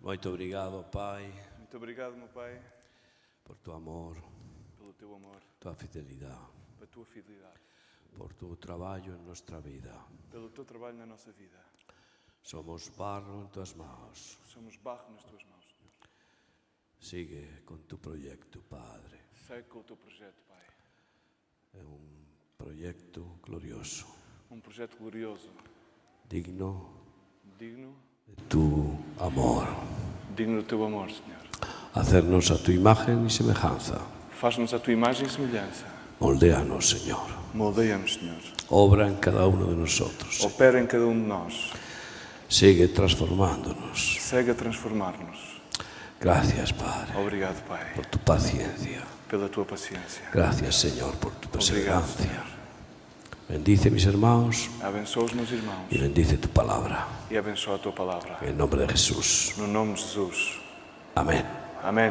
Muito obrigado, Pai, Muito obrigado, meu Pai, por tu amor, pelo teu amor, tua fidelidad, pela tua fidelidade, por tu trabajo en nuestra vida. pelo teu trabalho na nossa vida. Somos barro en tus manos. Somos barro nas tuas mãos, Senhor. Sigue con tu proyecto, Padre. Segue com o teu projeto, Pai. Es un proyecto glorioso, Projeto glorioso, digno digno de tu amor. do teu amor, Senhor. Hacernos a tu imagen y semejanza. Faz-nos a tua imagem e semelhança. Moldéanos, Señor. Moldeia-nos, Senhor. Obra en cada uno de nosotros. Opera em cada de nós. Sigue transformándonos. Segue a transformar-nos. Gracias, Padre, Obrigado, Pai, por tu paciencia. pela tua paciência. Gracias, Señor, por tu Obrigado, perseverancia. Senhor. Bendice mis hermanos Abençoa os meus irmãos y bendice tu palabra. e abençoa a tua palavra. En el nombre de Jesús. No nome de Jesus. Amén. Amém.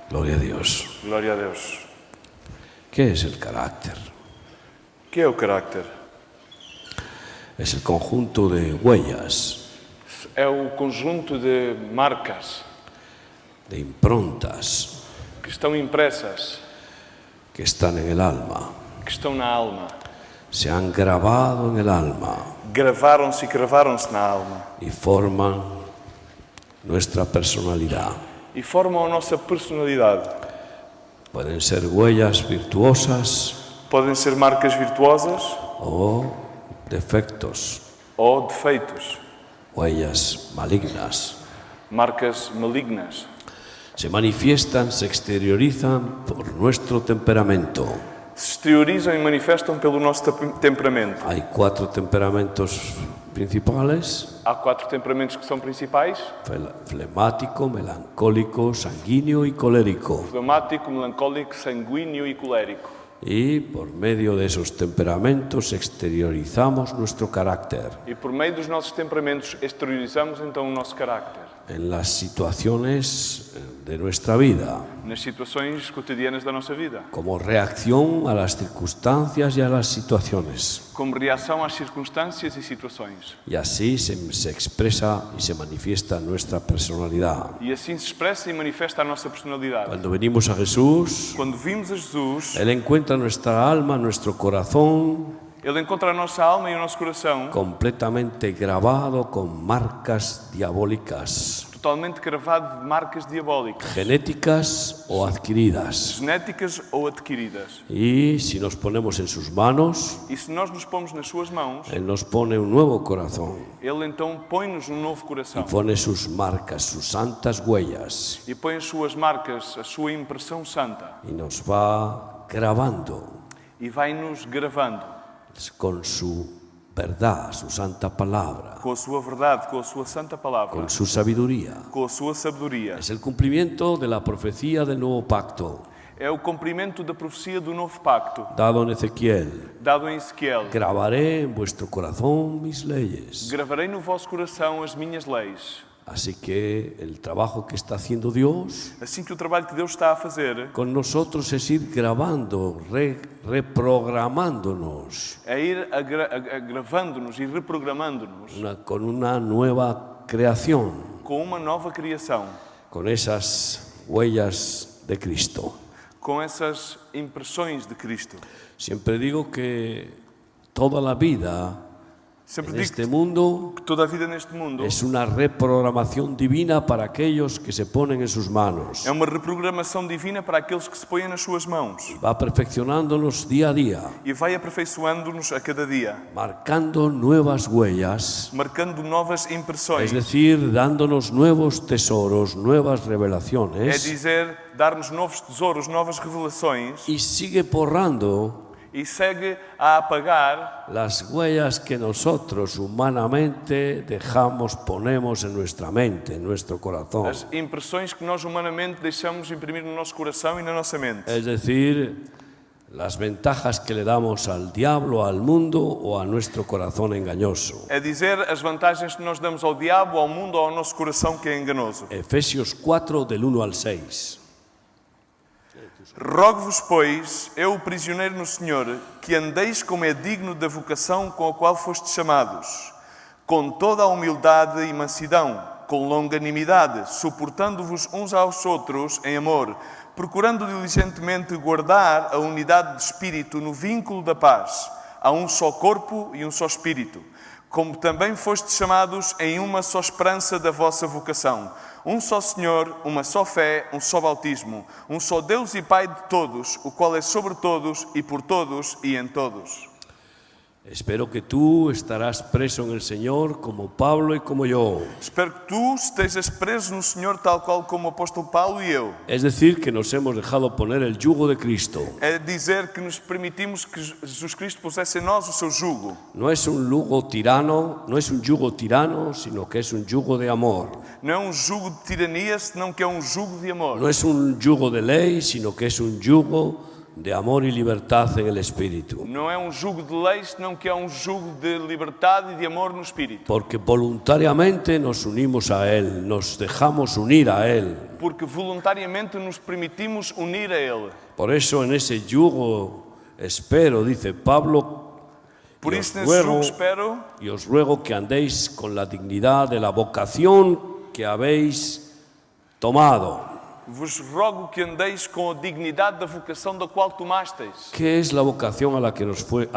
Gloria a Dios. Glória a Deus. ¿Qué es el carácter? O que é o carácter? Es el conjunto de huellas, É o conjunto de marcas de improntas que estão impressas, que están en el alma. que estão na alma. Se han grabado en el alma Gravaram-se e cravaram-se na alma y forman nuestra personalidad. e formam a nossa personalidade. Pueden ser huellas virtuosas Podem ser marcas virtuosas o defectos, ou defeitos, huellas malignas. marcas malignas. Se manifiestan, se exteriorizan por nuestro temperamento. Se exteriorizam e manifestam pelo nosso temperamento. Hay 4 temperamentos principales: Há 4 temperamentos que são principais: flemático, melancólico, sanguíneo y colérico. fleumático, melancólico, sanguíneo e colérico. Y por medio de esos temperamentos exteriorizamos nuestro carácter E por meio dos nossos temperamentos exteriorizamos então o nosso carácter en las situaciones de nuestra vida, nas situações cotidianas da nossa vida, como reacción a las circunstancias y a las situaciones. como reação às circunstâncias e situações. Y así se expresa y se manifiesta nuestra personalidad. E assim se expressa e manifesta a nossa personalidade. Cuando venimos a Jesús, Quando vimos a Jesus, Él encuentra nuestra alma, nuestro corazón Ele encontra a nossa alma e o nosso coração completamente grabado con marcas diabólicas, totalmente gravado de marcas diabólicas, genéticas o adquiridas. genéticas ou adquiridas. Y si nos ponemos en sus manos, E se nós nos pomos nas suas mãos, Él nos pone un nuevo corazón Ele então põe-nos um novo y coração pone sus marcas, sus santas huellas, e põe as suas marcas, a sua impressão santa y nos va grabando e vai-nos gravando con su verdad, su santa palabra, com a sua verdade, com a sua santa palavra, con su sabiduría. com a sua sabedoria. Es el cumplimiento de la profecía del nuevo pacto, É o cumprimento da profecia do novo pacto, dado en Ezequiel. dado em Ezequiel. Grabaré en vuestro corazón mis leyes. Gravarei no vosso coração as minhas leis. Así que el trabajo que está haciendo Dios Assim que o trabalho que Deus está a fazer con nosotros es ir grabando, reprogramándonos é ir gravando-nos e reprogramando-nos con una nueva creación, com uma nova criação, con esas huellas de Cristo. com essas impressões de Cristo. Siempre digo que toda la vida Sempre en digo este mundo que toda a vida neste mundo es una reprogramación divina para aquellos que se ponen en sus manos. é uma reprogramação divina para aqueles que se põem nas suas mãos Va perfeccionándonos día a día, e vai aperfeiçoando-nos a cada dia, marcando nuevas huellas, marcando novas impressões. es decir, dándonos nuevos tesoros, nuevas É revelaciones, dizer, dar-nos novos tesouros, novas revelações y sigue borrando e segue a apagar las huellas que nosotros humanamente dejamos, ponemos en nuestra mente, en nuestro corazón. as impressões que nós humanamente deixamos imprimir no nosso coração e na nossa mente. Es decir, las ventajas que le damos al diablo, al mundo o a nuestro corazón engañoso. É dizer, as vantagens que nós damos ao diabo, ao mundo ou ao nosso coração que é enganoso. Efesios 4, del 1 al 6. Rogo-vos, pois, eu, o prisioneiro no Senhor, que andeis como é digno da vocação com a qual fostes chamados, com toda a humildade e mansidão, com longanimidade, suportando-vos uns aos outros em amor, procurando diligentemente guardar a unidade de espírito no vínculo da paz. Há um só corpo e um só espírito, como também fostes chamados em uma só esperança da vossa vocação. Um só Senhor, uma só fé, um só bautismo, um só Deus e Pai de todos, o qual é sobre todos e por todos e em todos. Espero que tú estarás preso en el Señor como Pablo y como yo. Espero que tu estejas preso no Senhor tal qual como o apóstolo Paulo e eu. Es decir, que nos hemos dejado poner el yugo de Cristo. É dizer que nos permitimos que Jesus Cristo pusesse em nós o seu jugo. No es un yugo tirano, sino que es un yugo de amor. Não é um jugo de tirania, senão que é um jugo de amor. No es un yugo de ley, sino que es un yugo de amor y libertad en el Espíritu. Não é um jugo de lei, senão que é um jugo de liberdade e de amor no Espírito. Porque voluntariamente nos unimos a Él, nos dejamos unir a Él. Porque voluntariamente nos permitimos unir a Ele. Por eso en ese yugo espero, dice Pablo, Por isso nesse jugo espero y os ruego que andéis con la dignidad de la vocación que habéis tomado. vos rogo que andeis com a dignidade da vocação da qual tomastes. ¿Qué es la vocación a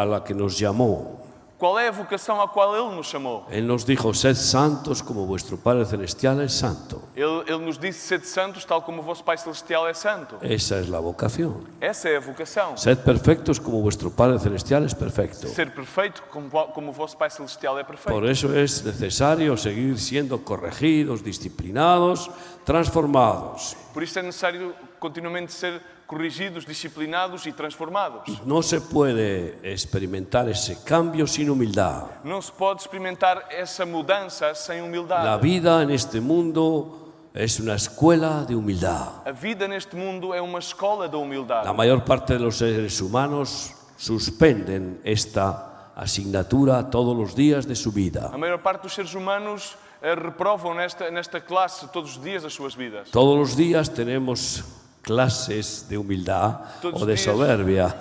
la que nos llamó? Qual é a vocação à qual Ele nos chamou? Él nos dijo, sed santos como vuestro Padre Celestial es santo. Ele nos disse, sede santos, tal como o vosso Pai Celestial é santo. Esa es la vocación. Essa é a vocação. Sed perfectos como vuestro Padre Celestial es perfecto. Ser perfeito como o vosso Pai Celestial é perfeito. Por eso es necesario seguir siendo corregidos, disciplinados, transformados. Por isso é necessário continuamente ser corrigidos, disciplinados e transformados. No se puede experimentar ese cambio sin humildad. Não se pode experimentar essa mudança sem humildade. La vida en este mundo es una escuela de humildad. A vida neste mundo é uma escola da humildade. La mayor parte de los seres humanos suspenden esta asignatura todos los días de su vida. A maior parte dos seres humanos reprovam nesta classe todos os dias das suas vidas. Todos los días tenemos clases de humildad o de soberbia.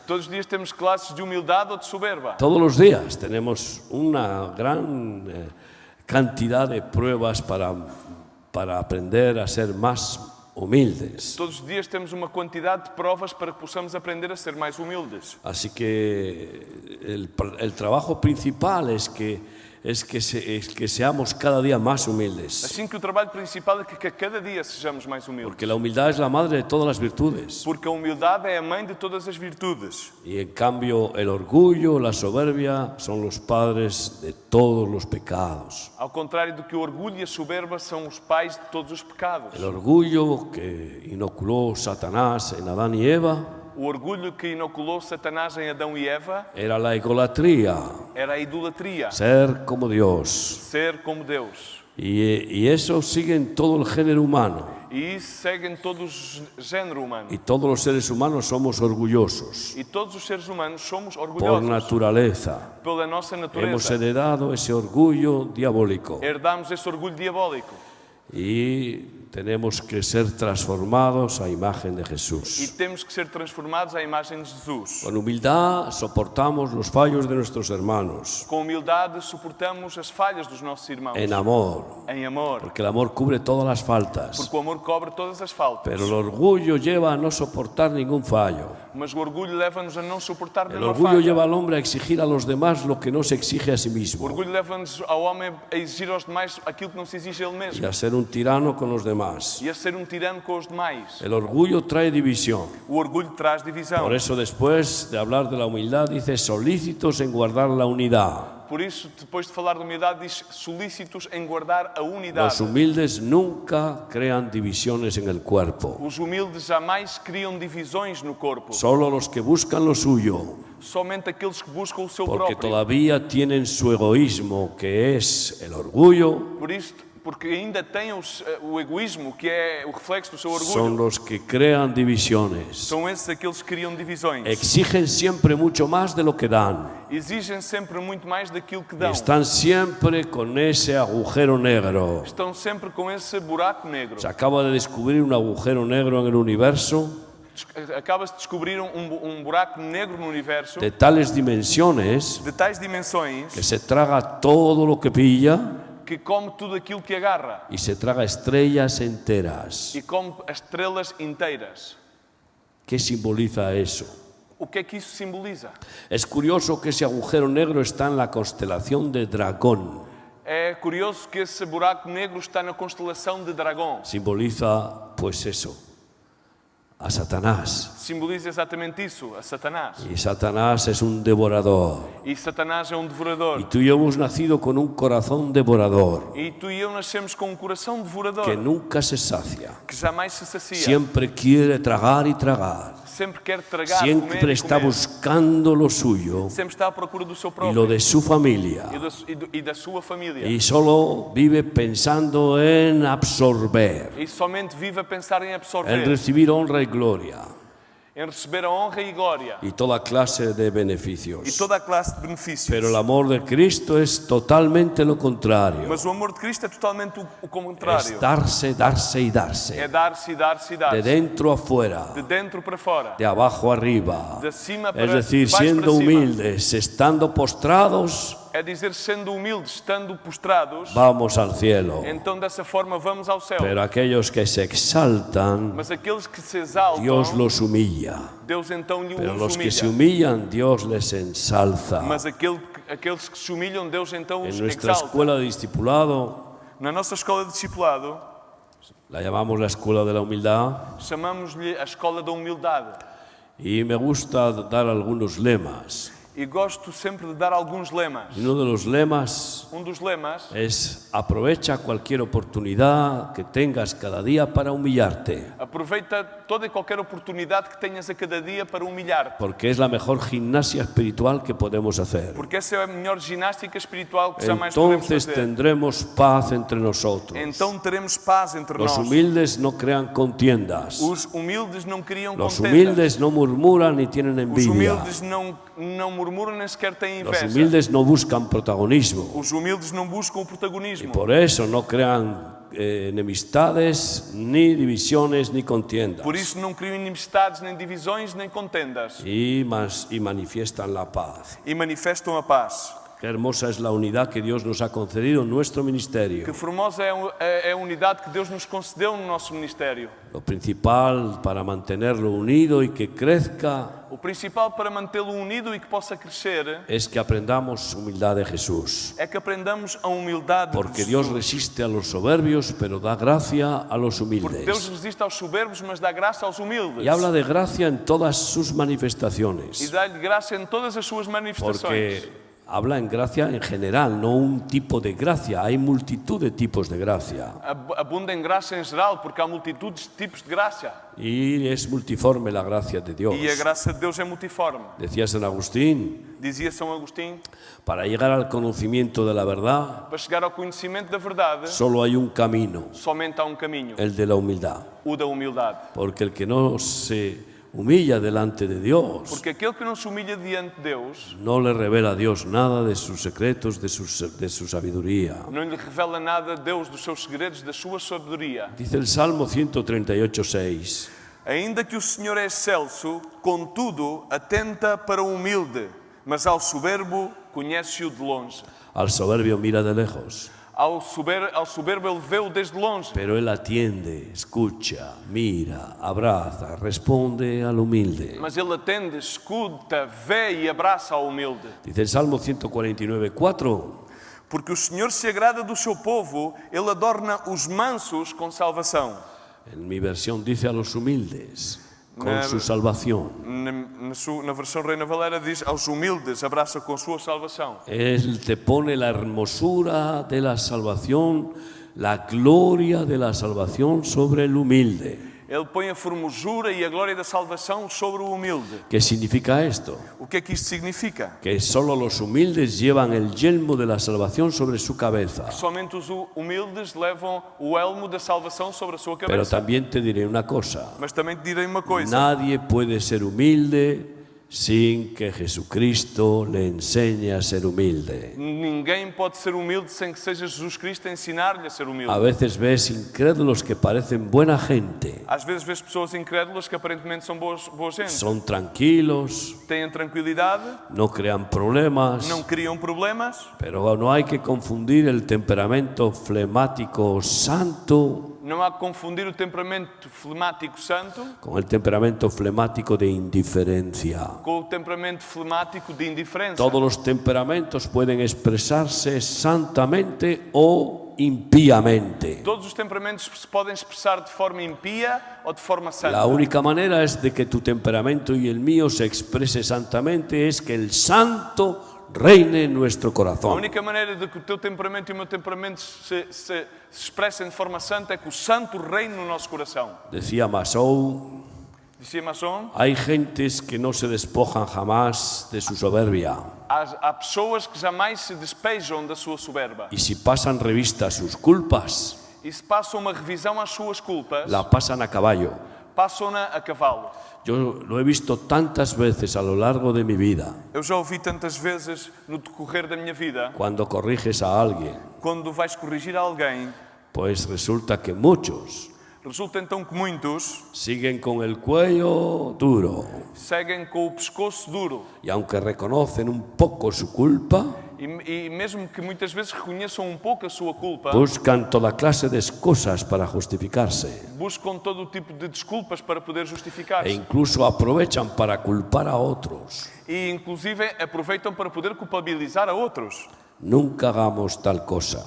Todos os dias temos classes de humildade ou de soberba. Todos los días tenemos una gran cantidad de pruebas para aprender a ser más humildes. Todos os dias temos uma quantidade de provas para que possamos aprender a ser mais humildes. Así que el trabajo principal es que seamos cada día más humildes. Assim que o trabalho principal é que a cada dia sejamos mais humildes. Porque la humildad es la madre de todas las virtudes. Porque a humildade é a mãe de todas as virtudes. Y en cambio el orgullo, la soberbia son los padres de todos los pecados. Ao contrário do que o orgulho e a soberba são os pais de todos os pecados. El orgullo que inoculó Satanás en Adán y Eva O orgulho que inoculou Satanás em Adão e Eva era la egolatría, era a idolatria, ser como Dios. ser como Deus. Y eso sigue en todo el género humano. E isso segue em todo o género humano. Y todos los seres humanos somos orgullosos E todos os seres humanos somos por orgulhosos naturaleza. pela nossa Hemos natureza. heredado ese orgullo diabólico Herdamos esse orgulho diabólico. y tenemos que ser transformados a imagen de E Jesús. temos que ser transformados à imagem de Jesus. Con humildad soportamos los fallos de nuestros hermanos, Com humildade suportamos as falhas dos nossos irmãos. en amor, Em amor. porque el amor cubre todas las faltas. Porque o amor cobre todas as faltas. Pero el orgullo lleva a no soportar ningún fallo. Mas o orgulho leva-nos a não suportar El nenhuma orgullo falha. lleva al hombre a exigir a los demás lo que no se exige a sí O mismo orgulho leva-nos ao homem a exigir aos demais aquilo que não se exige a ele y mesmo. a ser un tirano con los demás. E a ser tirano com os demais. El orgullo trae división. O orgulho traz divisão. Por eso después de hablar de la humildad dice solícitos en guardar la unidad. Por isso, depois de falar de humildade, diz solícitos em guardar a unidade. Los humildes nunca crean divisiones en el cuerpo. Os humildes jamais criam divisões no corpo. Solo los que buscan lo suyo, Somente aqueles que buscam o seu porque próprio. todavía tienen su egoísmo, que es el orgullo, Por isso, porque ainda têm o egoísmo, que é o reflexo do seu son orgulho. los que crean divisiones. São esses aqueles que criam divisões. Exigen siempre mucho más de lo que dan. Exigem sempre muito mais daquilo que Y dão. están siempre con ese agujero negro. Estão sempre com esse buraco negro. Se acaba de descubrir un agujero negro en el universo Acaba-se de descobrir buraco negro no universo de tales dimensiones de tais dimensões que se traga todo lo que pilla, que come tudo aquilo que agarra y se traga estrellas enteras. e come as estrelas inteiras. ¿Qué simboliza eso? O que é que isso simboliza? Es curioso que ese agujero negro está en la constelación de Dragón. É curioso que esse buraco negro está na constelação de Dragão. Simboliza, pues eso, a Satanás. Simboliza exatamente isso, a Satanás. Y Satanás es un devorador. E Satanás é um Y devorador. tú y yo hemos nacido con un corazón devorador E tu e eu nascemos com um coração devorador que nunca se sacia. que jamais se sacia. Siempre quiere tragar y tragar. Sempre quer tragar, Siempre comer e está comer. buscando lo suyo Sempre está à procura do seu y próprio lo de su familia. e da sua família. Y solo vive pensando en absorber, E somente vive a pensar em en absorver, recibir honra y gloria em receber a honra e glória y toda clase de e beneficios. toda a classe de benefícios. Pero el amor de Cristo es totalmente lo contrario. Mas o amor de Cristo é totalmente o contrário. Es darse, darse y É darse. dar-se e dar-se e De dar-se. dentro a fuera, De dentro para fora. de abajo arriba. De cima para Es decir, baixo siendo para cima. humildes, estando postrados, É dizer, sendo humildes, estando postrados, vamos al cielo. então dessa forma vamos ao céu. Pero aquellos que se exaltan, Mas aqueles que se exaltam, Dios los humilla. Deus então lhe Pero os los que se humilha. humillan, Dios les ensalza. Mas aqueles que se humilham, Deus então En os nuestra exalta. escuela de discipulado, Na nossa escola de discipulado, la llamamos la escuela de la humildad, chamamos-lhe a escola da humildade. y me gusta dar algunos lemas. E gosto sempre de dar alguns lemas. Y uno de los lemas Um dos lemas es: aprovecha cualquier oportunidad que tengas cada día para humillarte, aproveita toda e qualquer oportunidade que tenhas a cada dia para humilhar-te. porque es la mejor gimnasia espiritual que podemos hacer. Porque essa é a melhor ginástica espiritual que jamais podemos Entonces fazer. tendremos paz entre nosotros. Então teremos paz entre Los nós. humildes no crean contiendas. Os humildes não criam Los contendas. humildes no murmuran ni tienen Os envidia. humildes não murmuram nem sequer têm Los inveja. humildes no buscan protagonismo. Os humildes não buscam o Y protagonismo. por eso no crean enemistades, ni divisiones, ni contiendas. Por isso não criam inimistades, nem divisões, nem contendas. Y manifiestan la paz. E manifestam a paz. Qué hermosa es la unidad que Dios nos ha concedido en nuestro ministerio. Que formosa é a unidade que Deus nos concedeu no nosso ministério. Lo principal para mantenerlo unido y que crezca O principal para mantê-lo unido e que possa crescer es que aprendamos humildad de Jesús. é que aprendamos a humildade Porque de Dios Jesus. resiste a los soberbios, pero da gracia a los Porque Deus humildes. resiste aos soberbos, mas dá graça aos humildes. Y habla de gracia en todas sus E manifestaciones. dá-lhe graça em todas as suas manifestações. Porque habla en gracia en general, no un tipo de gracia. Hay multitud de tipos de gracia. Abunda em graça em geral, porque há multitudes de tipos de graça. Y es multiforme la gracia de Dios. E a graça de Deus é multiforme. Decía San Agustín, Dizia São Agostinho, para llegar al conocimiento de la verdad, para chegar ao conhecimento da verdade, solo hay un camino, somente há um caminho, el de la humildad. o da humildade. Porque el que no se humilla delante de Dios, Porque aquele que não se humilha diante de Deus, no le revela a Dios nada de sus secretos, de su sabiduría. não lhe revela nada de Deus, dos seus segredos, da sua sabedoria. Dice el Salmo 138:6. Ainda que o Senhor é excelso, contudo, atenta para o humilde, mas ao soberbo conhece-o de longe. Al soberbio mira de lejos, Ao soberbo ele vê-o desde longe, pero él atiende, escucha, mira, abraza, responde al humilde. mas ele atende, escuta, vê e abraça ao humilde. Dice el Salmo 149:4. Porque o Senhor se agrada do seu povo, ele adorna os mansos com salvação. En mi versión dice a los humildes, con Na- su salvación. Na versão Reina Valera diz aos humildes, abraça com sua salvação. Él te pone la hermosura de la salvación, la gloria de la salvación sobre el humilde. Ele põe a formosura e a glória da salvação sobre o humilde. ¿Qué significa esto? O que é que isto significa? Que solo los humildes llevan el yelmo de la salvación sobre su cabeza. Somente os humildes levam o elmo da salvação sobre a sua Pero cabeça. también te diré una cosa. Mas também te direi uma coisa. Nadie puede ser humilde sin que Jesucristo le enseñe a ser humilde. Ninguém pode ser humilde sem que seja Jesus Cristo a ensinar-lhe a ser humilde. A veces ves incrédulos que parecen buena gente, Às vezes vês pessoas incrédulas que aparentemente são boas gente. son tranquilos, Têm tranquilidade, no crean problemas, não criam problemas. pero no hay que confundir el temperamento flemático santo Não há que confundir o temperamento flemático santo con el temperamento flemático de indiferencia. com o temperamento flemático de indiferença. Todos los temperamentos pueden expresarse santamente o impíamente. Todos os temperamentos se podem expressar de forma impia ou de forma santa. La única manera es de que tu temperamento y el mío se exprese santamente es que el santo reine en nuestro A corazón. única maneira de que o teu temperamento e o meu temperamento se expressem de forma santa é que o santo reine no nosso coração. Decía Masou, Dizia Masson, hay gentes que no se despojan jamás de su soberbia há pessoas que jamais se despejam da sua soberba. y si pasan revista a sus culpas, E se passam uma revisão às suas culpas, la pasan a caballo. passam-na a cavalo. Yo lo he visto tantas veces a lo largo de mi vida. Eu já ouvi tantas vezes no decorrer da minha vida, Cuando corriges a alguien, quando vais corrigir alguém, pues resulta que muchos resulta então que muitos siguen con el cuello duro seguem com o pescoço duro. y aunque reconocen un poco su culpa, E mesmo que muitas vezes reconheçam um pouco a sua culpa, buscan toda clase de excusas para justificarse buscam todo o tipo de desculpas para poder e justificar-se. incluso aprovechan para culpar a otros. E inclusive aproveitam para poder culpabilizar a outros. Nunca hagamos tal cosa.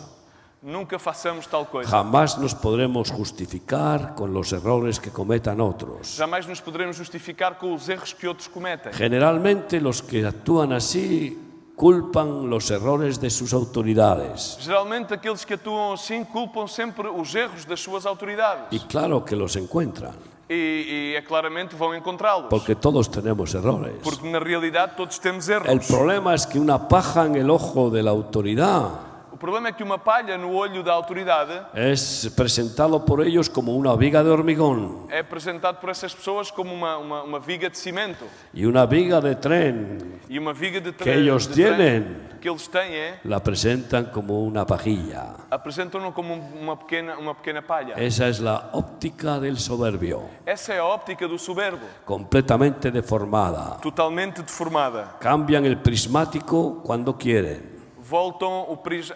Nunca façamos tal coisa. Jamás nos podremos justificar con los errores que cometan otros. Jamais nos poderemos justificar com os erros que outros cometem. Generalmente los que actúan así culpan los errores de sus autoridades. Geralmente aqueles que atuam assim culpam sempre os erros das suas autoridades. Y claro que los encuentran, E é claramente vão encontrá-los. porque todos tenemos errores. Porque na realidade todos temos El erros. problema es que una paja en el ojo de la autoridad O problema é que uma palha no olho da autoridade es presentado por ellos como una viga de hormigón é apresentado por essas pessoas como uma viga de cimento. y una viga de tren E uma viga de que ellos tienen que eles têm la presentan como una pajilla. apresentam-no como uma pequena palha. Esa es la óptica del soberbio, Essa é a óptica do soberbo, completamente deformada. totalmente deformada. Cambian el prismático cuando quieren. Voltam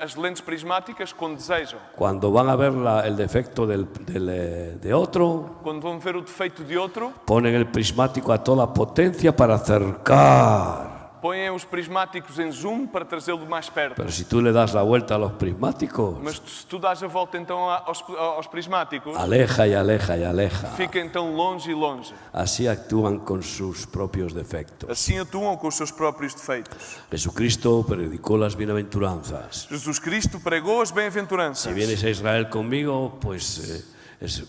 as lentes prismáticas quando desejam. Cuando van a ver el defecto de otro, Quando vão ver o defeito de outro, ponen el prismático a toda potencia para acercar. põem os prismáticos em zoom para trazê-lo mais perto. Pero si tú le das la vuelta a los prismáticos, Mas se tu dás a volta então aos prismáticos, aleja y aleja y aleja. fica então longe e longe. Así actúan con sus propios defectos. Assim atuam com os seus próprios defeitos. Jesucristo predicó las bienaventuranzas. Jesus Cristo pregou as Si bem-aventuranças. vienes a Israel conmigo, pues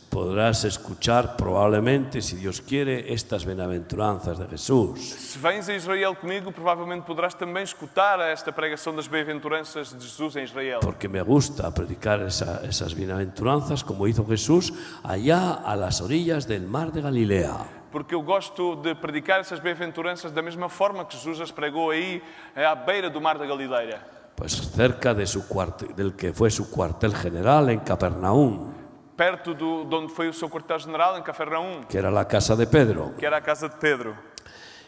podrás escuchar probablemente, si Dios quiere, estas bienaventuranzas de Jesús. Se vens a Israel comigo, provavelmente poderás também escutar esta pregação das bem-aventuranças de Jesus em Israel. Porque me gusta predicar esas bienaventuranzas como hizo Jesús allá a las orillas del mar de Galilea. Porque eu gosto de predicar essas bem-aventuranças da mesma forma que Jesus as pregou aí à beira do mar da Galileira. Pues cerca de del que fue su cuartel general en Capernaum, Perto de onde foi o seu quartel-general, em Cafarnaum, que era la casa de Pedro. que era a casa de Pedro.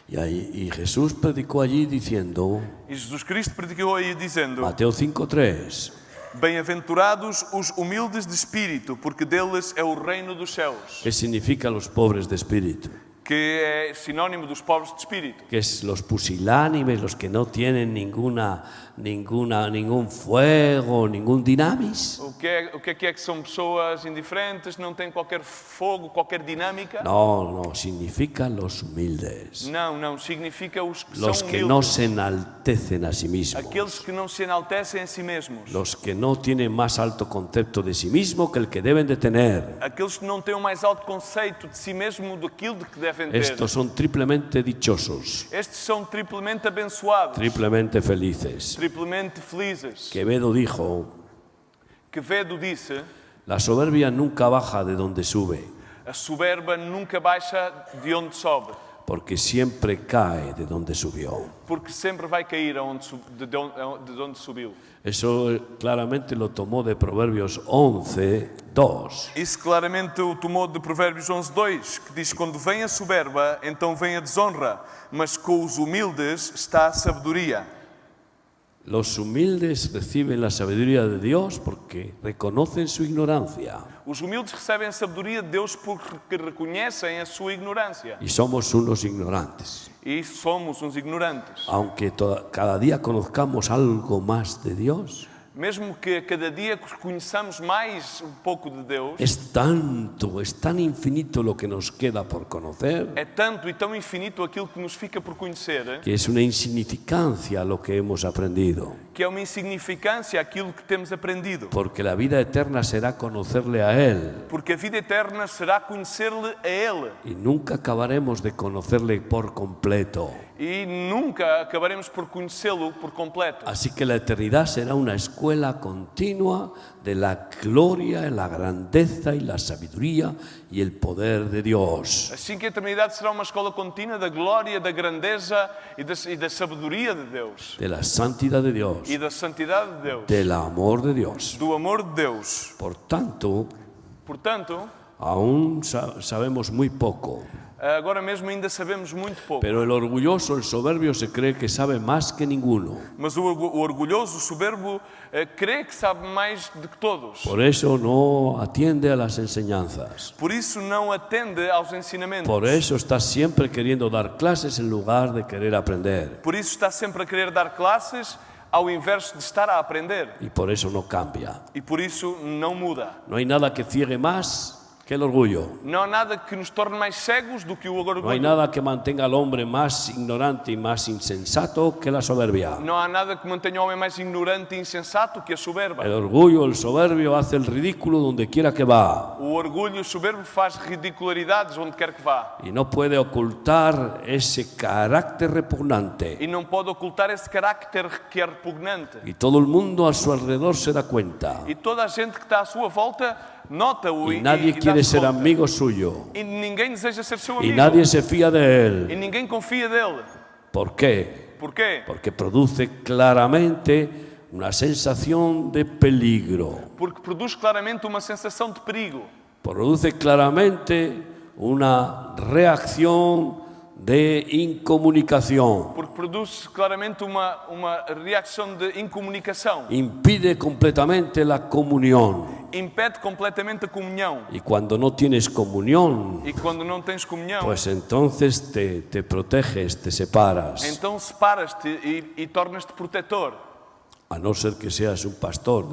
Y Jesús predicó allí diciendo, E Jesus Cristo predicou aí dizendo: Mateo 5:3, Bem-aventurados os humildes de espírito, porque deles é o reino dos céus. ¿qué significa los pobres de espíritu? Que é sinónimo dos pobres de espírito. Que es los pusilánimes, los que no tienen ningún fuego, ningún dinamis. O que é que são pessoas indiferentes, não têm qualquer fogo, qualquer dinâmica? No, significa los humildes, Não, significa os que los são que humildes. no se enaltecen a sí mismos, Aqueles que não se enaltecem a si mesmos. los que no tienen más alto concepto de sí mismo que el que deben de tener. Aqueles que não têm o mais alto conceito de si mesmo do que devem ter. Estos son triplemente dichosos, Estes são triplamente abençoados, triplemente felices. triplamente felizes. Quevedo dijo, Quevedo disse: la soberbia nunca baja de donde sube, a soberba nunca baixa de onde sobe, porque siempre cae de donde subió. porque sempre vai cair de onde subiu. Eso claramente lo tomó de Proverbios 11:2. Isso claramente o tomou de Provérbios 11:2, que diz: quando vem a soberba, então vem a desonra, mas com os humildes está a sabedoria. Los humildes reciben la sabiduría de Dios porque reconocen su ignorancia. Os humildes recebem a sabedoria de Deus porque reconhecem a sua ignorância. Y somos unos ignorantes. E somos uns ignorantes. Aunque cada día conozcamos algo más de Dios, Mesmo que cada dia conheçamos mais um pouco de Deus, es tan infinito lo que nos queda por conocer, é tanto e tão infinito aquilo que nos fica por conhecer, que es una insignificancia lo que hemos aprendido. que é uma insignificância aquilo que temos aprendido. Porque la vida eterna será conocerle a Él. Porque a vida eterna será conhecer-lhe a Ele. Y nunca acabaremos de conocerle por completo. E nunca acabaremos por conhecê-lo por completo. Así que la eternidad será una escuela continua de la gloria, la grandeza y la sabiduría y el poder de Dios. Assim que a eternidade será uma escola contínua da glória, da grandeza e da sabedoria de Deus. De la santidad de Dios. E da santidade de Deus. Del amor de Dios. Do amor de Deus. Portanto, aún sabemos muy poco. Agora mesmo ainda sabemos muito pouco. Pero el orgulloso, el soberbio, se cree que sabe más que ninguno. Mas o orgulhoso, o soberbo, crê que sabe mais do que todos. Por eso no atiende a las enseñanzas. Por isso não atende aos ensinamentos. Por eso está siempre queriendo dar clases en lugar de querer aprender. Por isso está sempre a querer dar classes ao invés de estar a aprender. Y por eso no cambia. E por isso não muda. No hay nada que ciegue más que el orgullo. Não há nada que nos torne mais cegos do que o orgulho. No hay nada que mantenga al hombre más ignorante y más insensato que la soberbia. Não há nada que mantenha o homem mais ignorante e insensato que a soberba. El orgullo, el soberbio, hace el ridículo donde quiera que va. O orgulho, o soberbo faz ridicularidades onde quer que vá. Y no puede ocultar ese carácter repugnante. E não pode ocultar esse carácter que é repugnante. Y todo el mundo a su alrededor se da cuenta. E toda a gente que está à sua volta nota-o Y nadie quiere ser amigo suyo. E ninguém deseja ser seu Y amigo. nadie se fía de E él. ninguém confia dele. ¿Por qué? Por quê? Porque produce claramente una sensación de peligro. Porque produz claramente uma sensação de perigo. Produce claramente una reacción de incomunicación. Porque produz claramente uma reação de incomunicação. Impide completamente la comunión. Impede completamente a comunhão. Y cuando no tienes comunión, E quando não tens comunhão, pues entonces te proteges, te separas. então separas-te e tornas-te protetor. A no ser que seas un pastor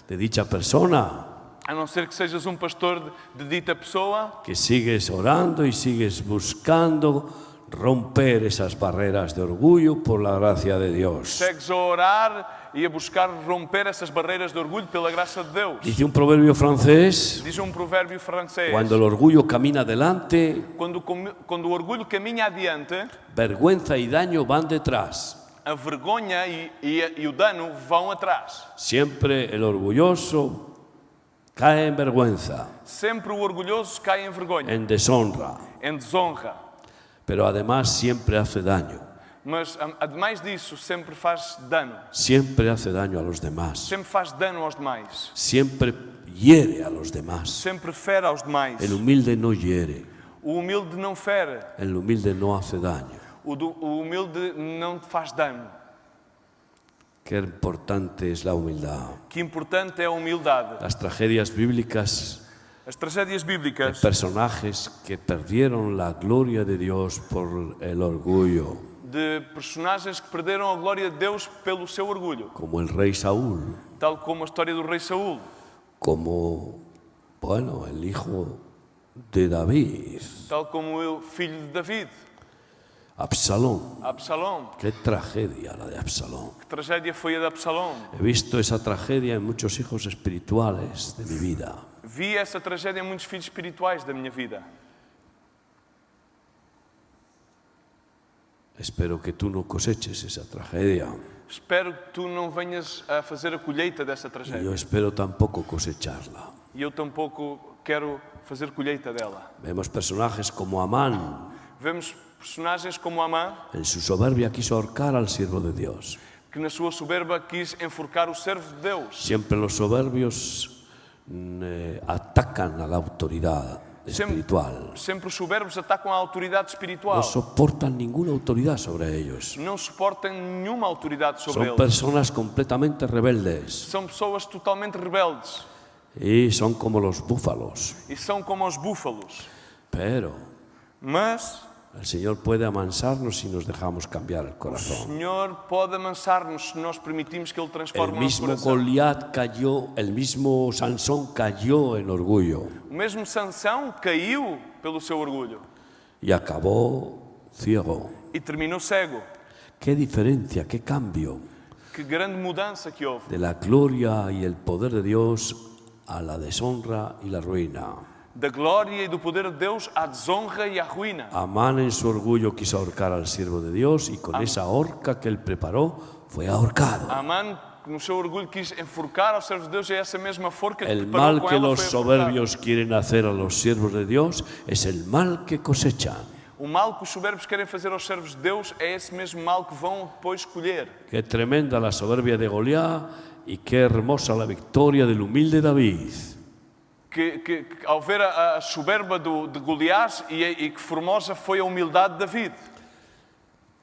de dicha persona, A não ser que sejas um pastor de dita pessoa, que sigues orando y sigues buscando romper esas barreras de orgullo por la gracia de Dios. segues a orar e a buscar romper essas barreiras de orgulho pela graça de Deus. Dice un proverbio francés: Diz um provérbio francês: cuando el orgullo camina adelante, quando o orgulho caminha adiante, vergüenza y daño van detrás. a vergonha e o dano vão atrás. Siempre el orgulloso cae en vergüenza, Sempre o orgulhoso cai em vergonha, en deshonra, em desonra. pero además siempre hace daño. Mas, ademais disso, sempre faz dano. Siempre hace daño a los demás. Sempre faz dano aos demais. Siempre hiere a los demás. Sempre fere aos demais. El humilde no hiere. O humilde não fere. El humilde no hace daño. O humilde não faz dano. Qué importante es la humildad. Que importante é a humildade. Las tragedias bíblicas, As tragédias bíblicas, personajes que perdieron la gloria de Dios por el orgullo, de personagens que perderam a glória de Deus pelo seu orgulho. como el rey Saúl, Tal como a história do rei Saúl. como, bueno, el hijo de David, Tal como o filho de David, Absalón. Absalom. Qué tragedia la de Absalón. Que tragédia foi a de Absalom. He visto esa tragedia en muchos hijos espirituales de mi vida. Vi essa tragédia em muitos filhos espirituais da minha vida. Espero que tú no coseches esa tragedia. Espero que tu não venhas a fazer a colheita dessa Y tragédia. yo espero tampoco cosecharla. E eu tampouco quero fazer colheita dela. Vemos personajes como Amán, Vemos personagens como Amã, en su soberbia quiso ahorcar al siervo de Dios. que na sua soberba quis enforcar o servo de Deus. Siempre los soberbios atacan a la autoridad espiritual. Sempre os soberbos atacam a autoridade espiritual. No soportan ninguna autoridad sobre ellos. Não suportam nenhuma autoridade sobre Son eles. personas completamente rebeldes São pessoas totalmente rebeldes y son como los búfalos. e são como os búfalos. Pero Mas el Señor puede amansarnos si nos dejamos cambiar el o corazón. Senhor pode amansar-nos se nós permitimos que Ele El transforme o nosso mismo coração. Goliat cayó, el mismo Sansón cayó en orgullo O mesmo Sansão caiu pelo seu orgulho y acabó ciego. e terminou cego. Qué diferencia, qué cambio Que grande mudança que houve. de la gloria y el poder de Dios a la deshonra y la ruina. Da glória e do poder de Deus à desonra e à ruína. Amán en su orgullo quiso ahorcar al siervo de Dios y con esa horca que él preparó fue ahorcado. Amã, no seu orgulho, quis enforcar aos servos de Deus e essa mesma forca que El preparou mal com que ela los foi enforcada. soberbios quieren hacer a los siervos de Dios es el mal que cosechan. O mal que os soberbos querem fazer aos servos de Deus é esse mesmo mal que vão depois colher. Qué tremenda la soberbia de Goliat y qué hermosa la victoria del humilde David. Que ao ver a soberba de Goliás e que formosa foi a humildade de David.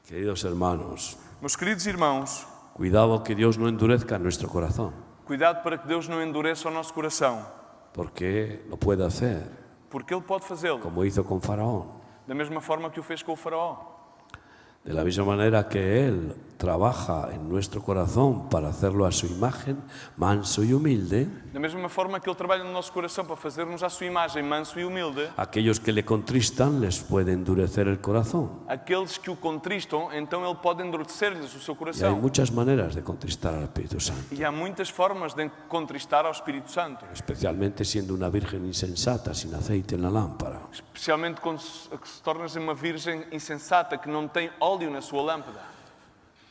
Queridos hermanos, Meus queridos irmãos, cuidado que Dios no endurezca nuestro corazón, cuidado para que Deus não endureça o nosso coração, porque lo puede hacer, porque Ele pode fazê-lo, como hizo con Faraón. da mesma forma que o fez com o faraó. De la misma manera que Él trabaja en nuestro corazón para hacerlo a su imagen, manso y humilde, Da mesma forma que Ele trabalha no nosso coração para fazermos à sua imagem, manso e humilde, aquellos que le contristan les puede endurecer el corazón. aqueles que o contristam, então Ele pode endurecer-lhes o seu Y hay coração. muchas maneras de contristar al Espíritu Santo, E há muitas formas de contristar ao Espírito Santo, especialmente siendo una virgen insensata sin aceite en la lámpara. especialmente quando se tornas uma virgem insensata que não tem óleo na sua lâmpada.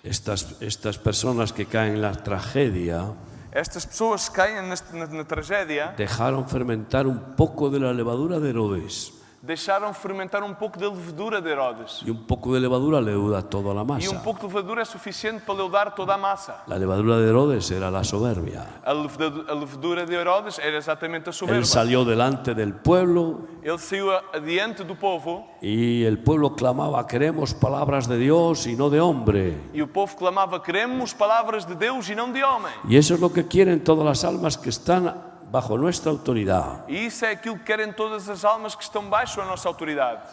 Estas personas que caen en la tragedia Estas pessoas que caem na tragédia dejaron fermentar un poco de la levadura de Herodes deixaram fermentar um pouco da levedura de Herodes. y un poco de levadura leuda toda la E masa. pouco de levedura é suficiente para leudar toda a massa. La levadura de Herodes era la soberbia. A levedura de Herodes era exatamente a Él soberba. salió delante del pueblo Ele saiu adiante do povo y el pueblo clamaba, queremos palabras de Dios y no de hombre. e o povo clamava: queremos palavras de Deus e não de homem. Y eso es lo que quieren todas las almas que están bajo nuestra autoridad. E isso é aquilo que querem todas as almas que estão baixo a nossa autoridade.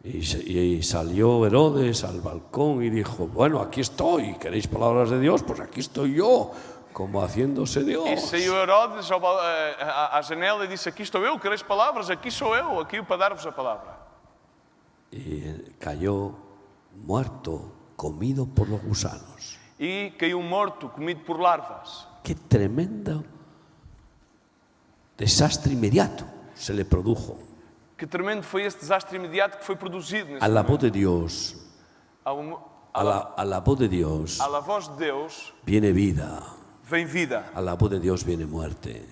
Y salió Herodes al balcón y dijo, bueno, aquí estoy, ¿queréis palabras de Dios? Pues aquí estoy yo, como haciéndose Dios. E saiu Herodes à janela e disse: aqui estou eu, quereis palavras? Aqui sou eu, aqui para dar-vos a palavra. Y cayó muerto, comido por los gusanos. E caiu morto, comido por larvas. Qué tremendo desastre inmediato se le produjo. Que tremendo foi esse desastre imediato que foi produzido nesse A la momento. voz de Dios, a la voz de Dios À voz de Deus viene vida, vem vida. a la voz de Dios viene muerte.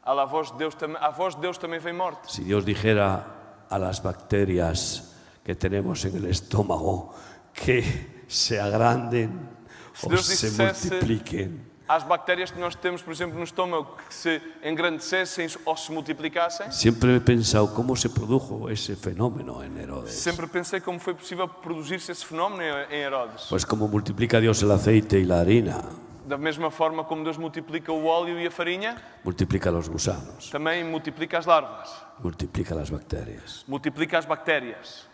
À voz de Deus também vem morte. Si Dios dijera a las bacterias que tenemos en el estómago que se agranden o Dios se dissesse- multipliquen, Às bactérias que nós temos, por exemplo, no estômago, que se engrandecessem ou se multiplicassem. siempre he pensado cómo se produjo ese fenómeno en Herodes. Sempre pensei como foi possível produzir-se esse fenómeno em Herodes. Pues como multiplica Dios el aceite y la harina, Da mesma forma como Deus multiplica o óleo e a farinha, multiplica los gusanos, também multiplica as larvas, multiplica las bacterias. multiplica as bactérias.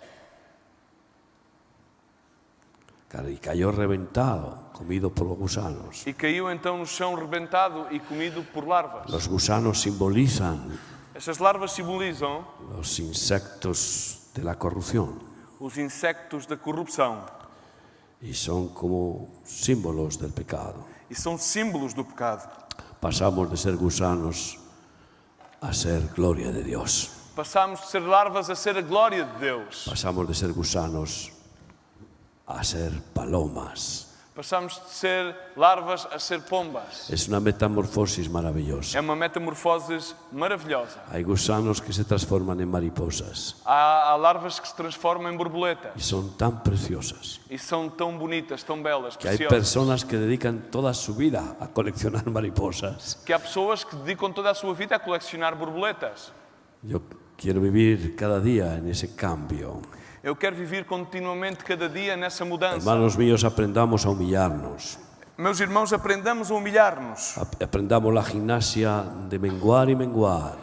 Y cayó reventado, comido por los gusanos. E caiu então no chão rebentado e comido por larvas. Los gusanos simbolizan Essas larvas simbolizam los insectos de la corrupción os insectos da corrupção y son como símbolos del pecado. e são símbolos do pecado. Pasamos de ser gusanos a ser gloria de Dios. Passamos de ser larvas a ser a glória de Deus. Pasamos de ser gusanos a ser palomas. Passamos de ser larvas a ser pombas. Es una metamorfosis É maravillosa. uma metamorfose maravilhosa. Hay gusanos que se transforman en mariposas Há larvas que se transformam em y borboletas son tan preciosas e são tão bonitas, tão belas, que hay preciosas, personas que dedican toda su vida a coleccionar mariposas. que há pessoas que dedicam toda a sua vida a colecionar borboletas. Yo quiero vivir cada día en ese cambio. Eu quero viver continuamente cada dia nessa mudança. Hermanos míos, aprendamos a humillarnos. Meus irmãos, aprendamos a humilhar-nos. Aprendamos la gimnasia de menguar y menguar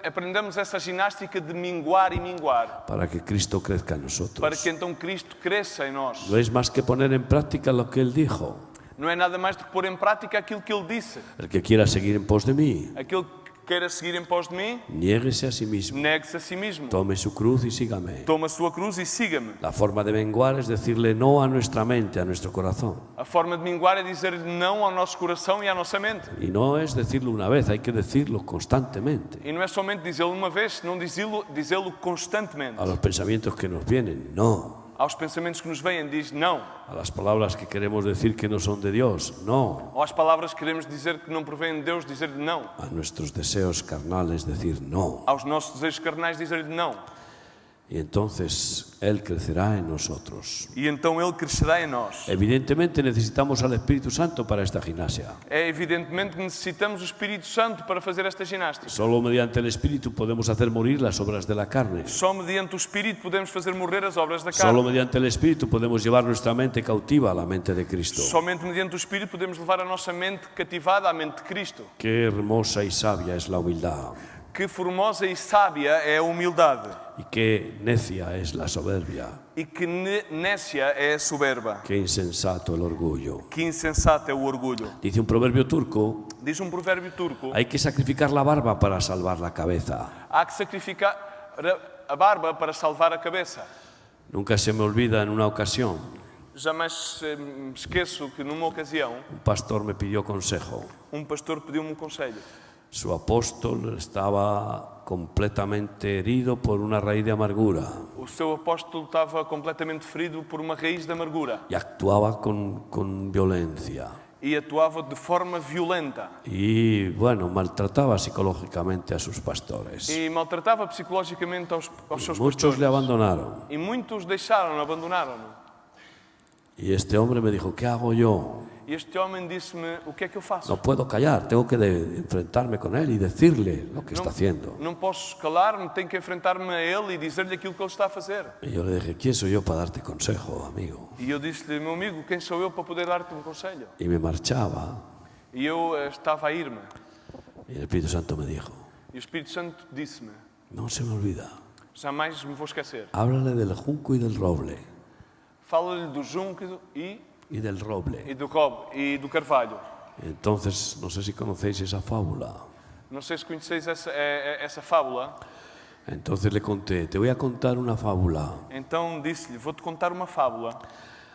Aprendamos essa ginástica de minguar e minguar, para que Cristo crezca en para nosotros. que então Cristo cresça em nós. No es más que poner en práctica lo que Él dijo. Não é nada mais do que pôr em prática aquilo que Ele disse. El que quiera seguir en pos de mí, Aquele que queira seguir em pós de mim, niéguese a sí mismo, negue-se a si mesmo. tome su cruz y sígame. Toma a sua cruz e siga-me. La forma de menguar es decirle no a nuestra mente, a nuestro corazón. A forma de minguar é dizer não ao nosso coração e à nossa mente. Y no es decirlo una vez, hay que decirlo constantemente. E não é somente dizê-lo uma vez, não dizê-lo constantemente. A los pensamientos que nos vienen, no. Aos pensamentos que nos vêm, diz não. A las palabras que queremos decir que no son de Dios, no. Ou às palavras que queremos dizer que não provêm de Deus, dizer-lhe não. A nuestros deseos carnales decir no. Aos nossos desejos carnais, dizer-lhe não. Y entonces Él crecerá en nosotros. E então Ele crescerá em nós. Evidentemente necesitamos al Espíritu Santo para esta gimnasia. É evidentemente que necessitamos o Espírito Santo para fazer esta ginástica. Solo mediante el Espíritu podemos hacer morir las obras de la carne. Só mediante o Espírito podemos fazer morrer as obras da Solo carne. mediante el Espíritu podemos llevar nuestra mente cautiva a la mente de Cristo. Somente mediante o Espírito podemos levar a nossa mente cativada à mente de Cristo. Qué hermosa y sabia es la humildad. Que formosa e sábia é a humildade. Y qué necia es la soberbia. E que nécia é a soberba. Qué insensato el orgullo. Que insensato é o orgulho. Dice un proverbio turco, Diz um provérbio turco: hay que sacrificar la barba para salvar la cabeza. há que sacrificar a barba para salvar a cabeça. Nunca se me olvida en una ocasión, Jamais me esqueço que numa ocasião un pastor me pidió consejo. pastor pediu-me um conselho. Su apóstol estaba completamente herido por una raíz de amargura O seu apóstolo estava completamente ferido por uma raiz de amargura y actuaba con violencia. e atuava de forma violenta Y bueno, maltrataba psicológicamente a sus pastores. e maltratava psicologicamente aos seus Muchos pastores. le abandonaron. E muitos deixaram-no, abandonaram-no. Y este hombre me dijo, ¿qué hago yo? E este homem disse-me: o que é que eu faço? No puedo callar, tengo que enfrentarme con él y decirle lo que está haciendo. Não posso calar-me, tenho que enfrentar-me a ele e dizer-lhe aquilo que ele está a fazer. Y yo le dije, ¿quién soy yo para darte consejo, amigo? E eu disse-lhe: meu amigo, quem sou eu para poder dar-te um conselho? Y me marchaba E eu estava a ir-me. y el Espíritu Santo me dijo, E o Espírito Santo disse-me: no se me olvida, jamais me vou esquecer. háblale del junco y del roble. Fala-lhe do junco Y del roble. e do carvalho. Entonces, no sé si conocéis esa fábula. Não sei se conheceis essa fábula. Entonces le conté, te voy a contar una fábula. Então disse-lhe: vou-te contar uma fábula.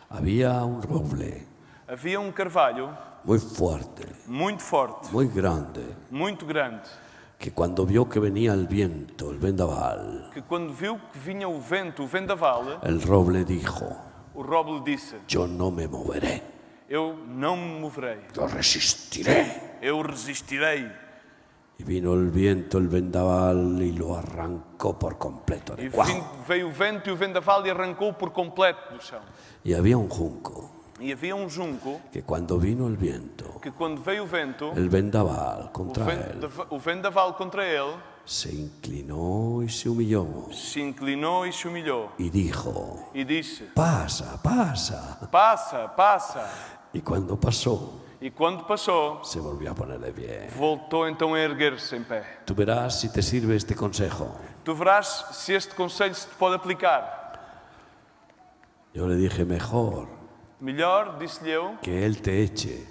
Había un roble Havia um carvalho muy fuerte, muito forte, muy grande, muito grande, que cuando vio que venía el viento, el vendaval, que quando viu que vinha o vento, o vendaval, el roble dijo, o roble disse: yo no me moveré, eu não me moverei, yo resistiré. eu resistirei. Y vino el viento, el vendaval y lo arrancó por completo. E ¡Guau! veio o vento e o vendaval e arrancou por completo do chão. Y había un junco E havia um junco que cuando vino el viento, que quando veio o vento, el vendaval contra él, o vendaval contra ele, se inclinó y se humilló se inclinou e se humilhou. y dijo, E disse: pasa, pasa. passa, passa. Y cuando pasó, E quando passou, se volvió a poner de pie. voltou então a erguer-se em pé. Tú verás si te sirve este consejo. Tu verás se este conselho se te pode aplicar. Yo le dije, mejor Melhor, disse-lhe eu, que él te eche,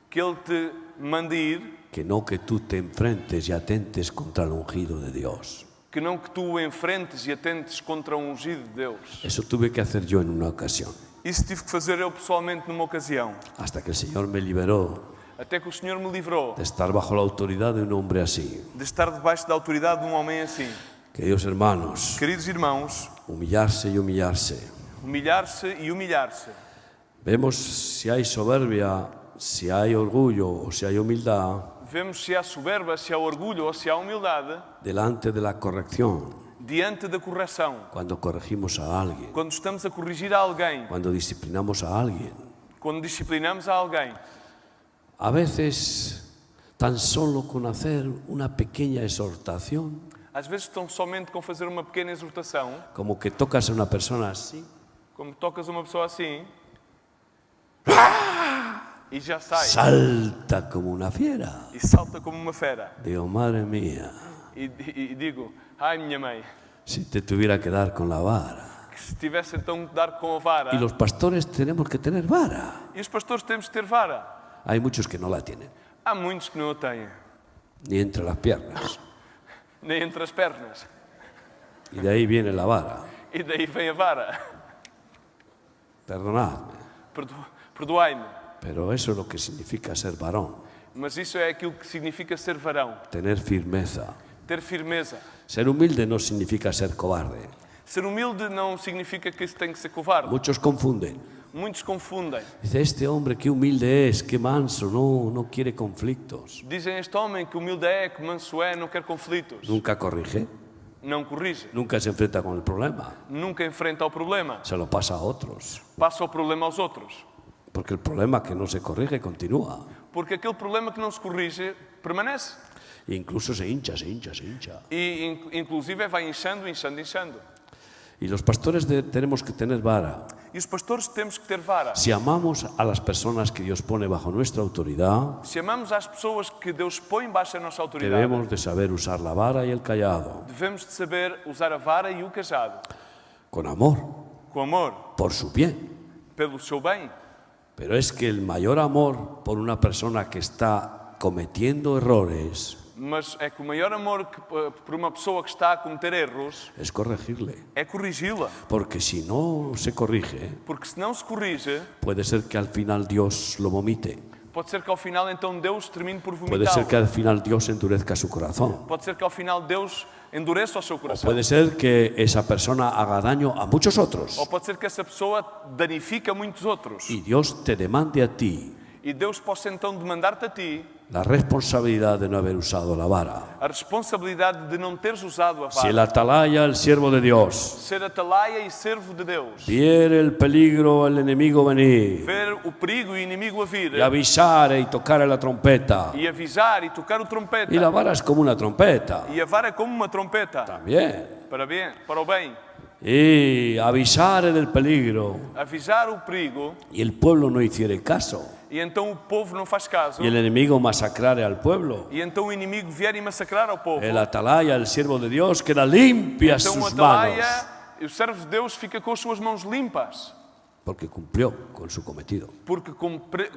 que ele te mande ir, que no que tú te enfrentes y atentes contra el ungido de Dios. que não que tu o enfrentes e atentes contra o ungido de Deus. Eso tuve que hacer yo en una ocasión, Isso tive que fazer eu pessoalmente numa ocasião, hasta que el Señor me liberó até que o Senhor me livrou de estar bajo la autoridad de un hombre así. de estar debaixo da autoridade de um homem assim. Queridos hermanos, Queridos irmãos, humillarse y humillarse humilhar-se e humilhar-se Vemos si hay soberbia, si hay orgullo o si hay humildad Vemos se há soberba, se há orgulho ou se há humildade delante de la corrección, diante da correção. cuando corregimos a alguien, Quando estamos a corrigir alguém, cuando disciplinamos a alguien. quando disciplinamos a alguém. A veces, tan solo con hacer una pequeña exhortación, Às vezes estão somente com fazer uma pequena exortação, como que tocas a una persona así, como tocas uma pessoa assim, e já sai. salta como una fiera. E salta como uma fera. Digo, madre mía, E digo, ai minha mãe, si te tuviera que dar con la vara. que se tivesse então que dar com a vara. Y los pastores tenemos que tener vara. E os pastores temos que ter vara. Hay muchos que no la tienen, Há muitos que não a têm, ni entre las piernas. nem entre as pernas. Y de ahí viene la vara. E daí vem a vara. Perdonadme, Perdoai-me. pero eso es lo que significa ser varón, Mas isso é aquilo que significa ser varão. tener firmeza. Ter firmeza. Ser humilde no significa ser cobarde. Ser humilde não significa que se tem que ser covarde. Muchos confunden. Muitos confundem. Dice, este hombre qué humilde es, qué manso, no quiere conflictos. Dizem este homem que humilde é, que manso é, não quer conflitos. Nunca corrige, Não corrige. nunca se enfrenta con el problema, Nunca enfrenta o problema. se lo pasa a otros. Passa o problema aos outros. Porque el problema que no se corrige continúa. Porque aquele problema que não se corrige permanece. E incluso se hincha, se hincha, se hincha. E inclusive vai inchando, inchando, inchando. Y los pastores tenemos que tener vara. E os pastores temos que ter vara. Si amamos a las personas que Dios pone bajo nuestra autoridad, Se amamos às pessoas que Deus põe baixo a nossa autoridade, debemos de saber usar la vara y el callado devemos de saber usar a vara e o cajado con amor, com amor, por su bien. pelo seu bem. Pero es que el mayor amor por una persona que está cometiendo errores Mas é que o maior amor que, por uma pessoa que está a cometer erros es corregirle. é corrigi-la. Porque si no se corrige, Porque se não se corrige, puede ser que al final Dios lo vomite. pode ser que ao final então Deus termine por Puede ser que vomitá-lo. al final Dios endurezca su corazón. Pode ser que ao final Deus endureça o seu coração. Puede ser que esa persona haga daño a muchos otros. Ou pode ser que essa pessoa danifique a muitos outros. Y Dios te demande a ti E Deus possa então demandar-te a ti la responsabilidad de no haber usado la vara. a responsabilidade de não teres usado a Si el vara. atalaya, el siervo de Dios, Ser atalaia e servo de Deus. viere el peligro, el enemigo venir, Ver o perigo e o inimigo a vir. y avisar y tocar la trompeta. E avisar e tocar o trompeta. Y la vara es como una trompeta, E a vara é como uma trompeta. también. Para o bem. Y avisar del peligro, Avisar o perigo. y el pueblo no hiciere caso, E então o povo não faz caso. y el enemigo masacrare al pueblo. E então o inimigo vier e massacrar ao povo. El atalaya, el siervo de Dios, queda limpia Então o sus manos, atalaia, o servo de Deus, fica com as suas mãos limpas. porque cumplió con su cometido. Porque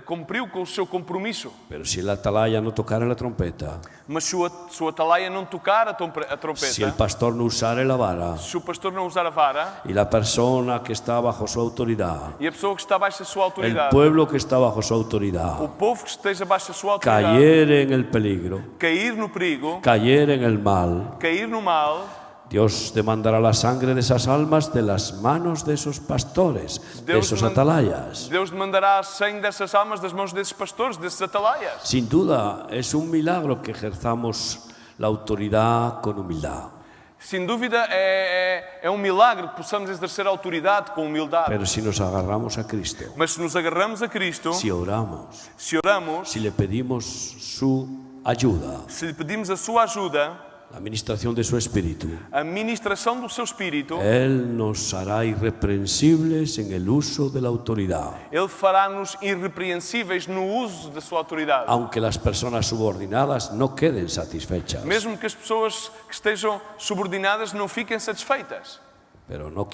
cumpriu com o seu compromisso. Pero si el atalaya no tocara la trompeta, Mas se o atalaia não tocar a trompeta, si el pastor no usare la vara, se o pastor não usar a vara, y la persona que está bajo su autoridad, e a pessoa que está abaixo da sua el autoridade, pueblo que está bajo su o autoridad, povo que esteja abaixo da sua autoridade, cayere en el peligro, cair no perigo, cayere en el mal, cair no mal, Dios demandará la sangre de esas almas de las manos de esos pastores, de Deus esos deman- atalayas. Deus demandará sangue dessas almas das mãos desses pastores, desses atalaias. Sin duda, es un milagro que ejerzamos la autoridad con humildad. Sem dúvida, é um milagre que possamos exercer a autoridade com humildade. Pero si nos agarramos a Cristo, Mas se nos agarramos a Cristo, si oramos, se oramos, si le pedimos su ayuda, se lhe pedimos a sua ajuda, la administración de su Espíritu, a ministração do seu Espírito, Él nos hará irreprensibles en el uso de la autoridad. Ele fará-nos irrepreensíveis no uso da sua autoridade. Aunque las personas subordinadas no queden satisfechas, Mesmo que as pessoas que estejam subordinadas não fiquem satisfeitas. pero no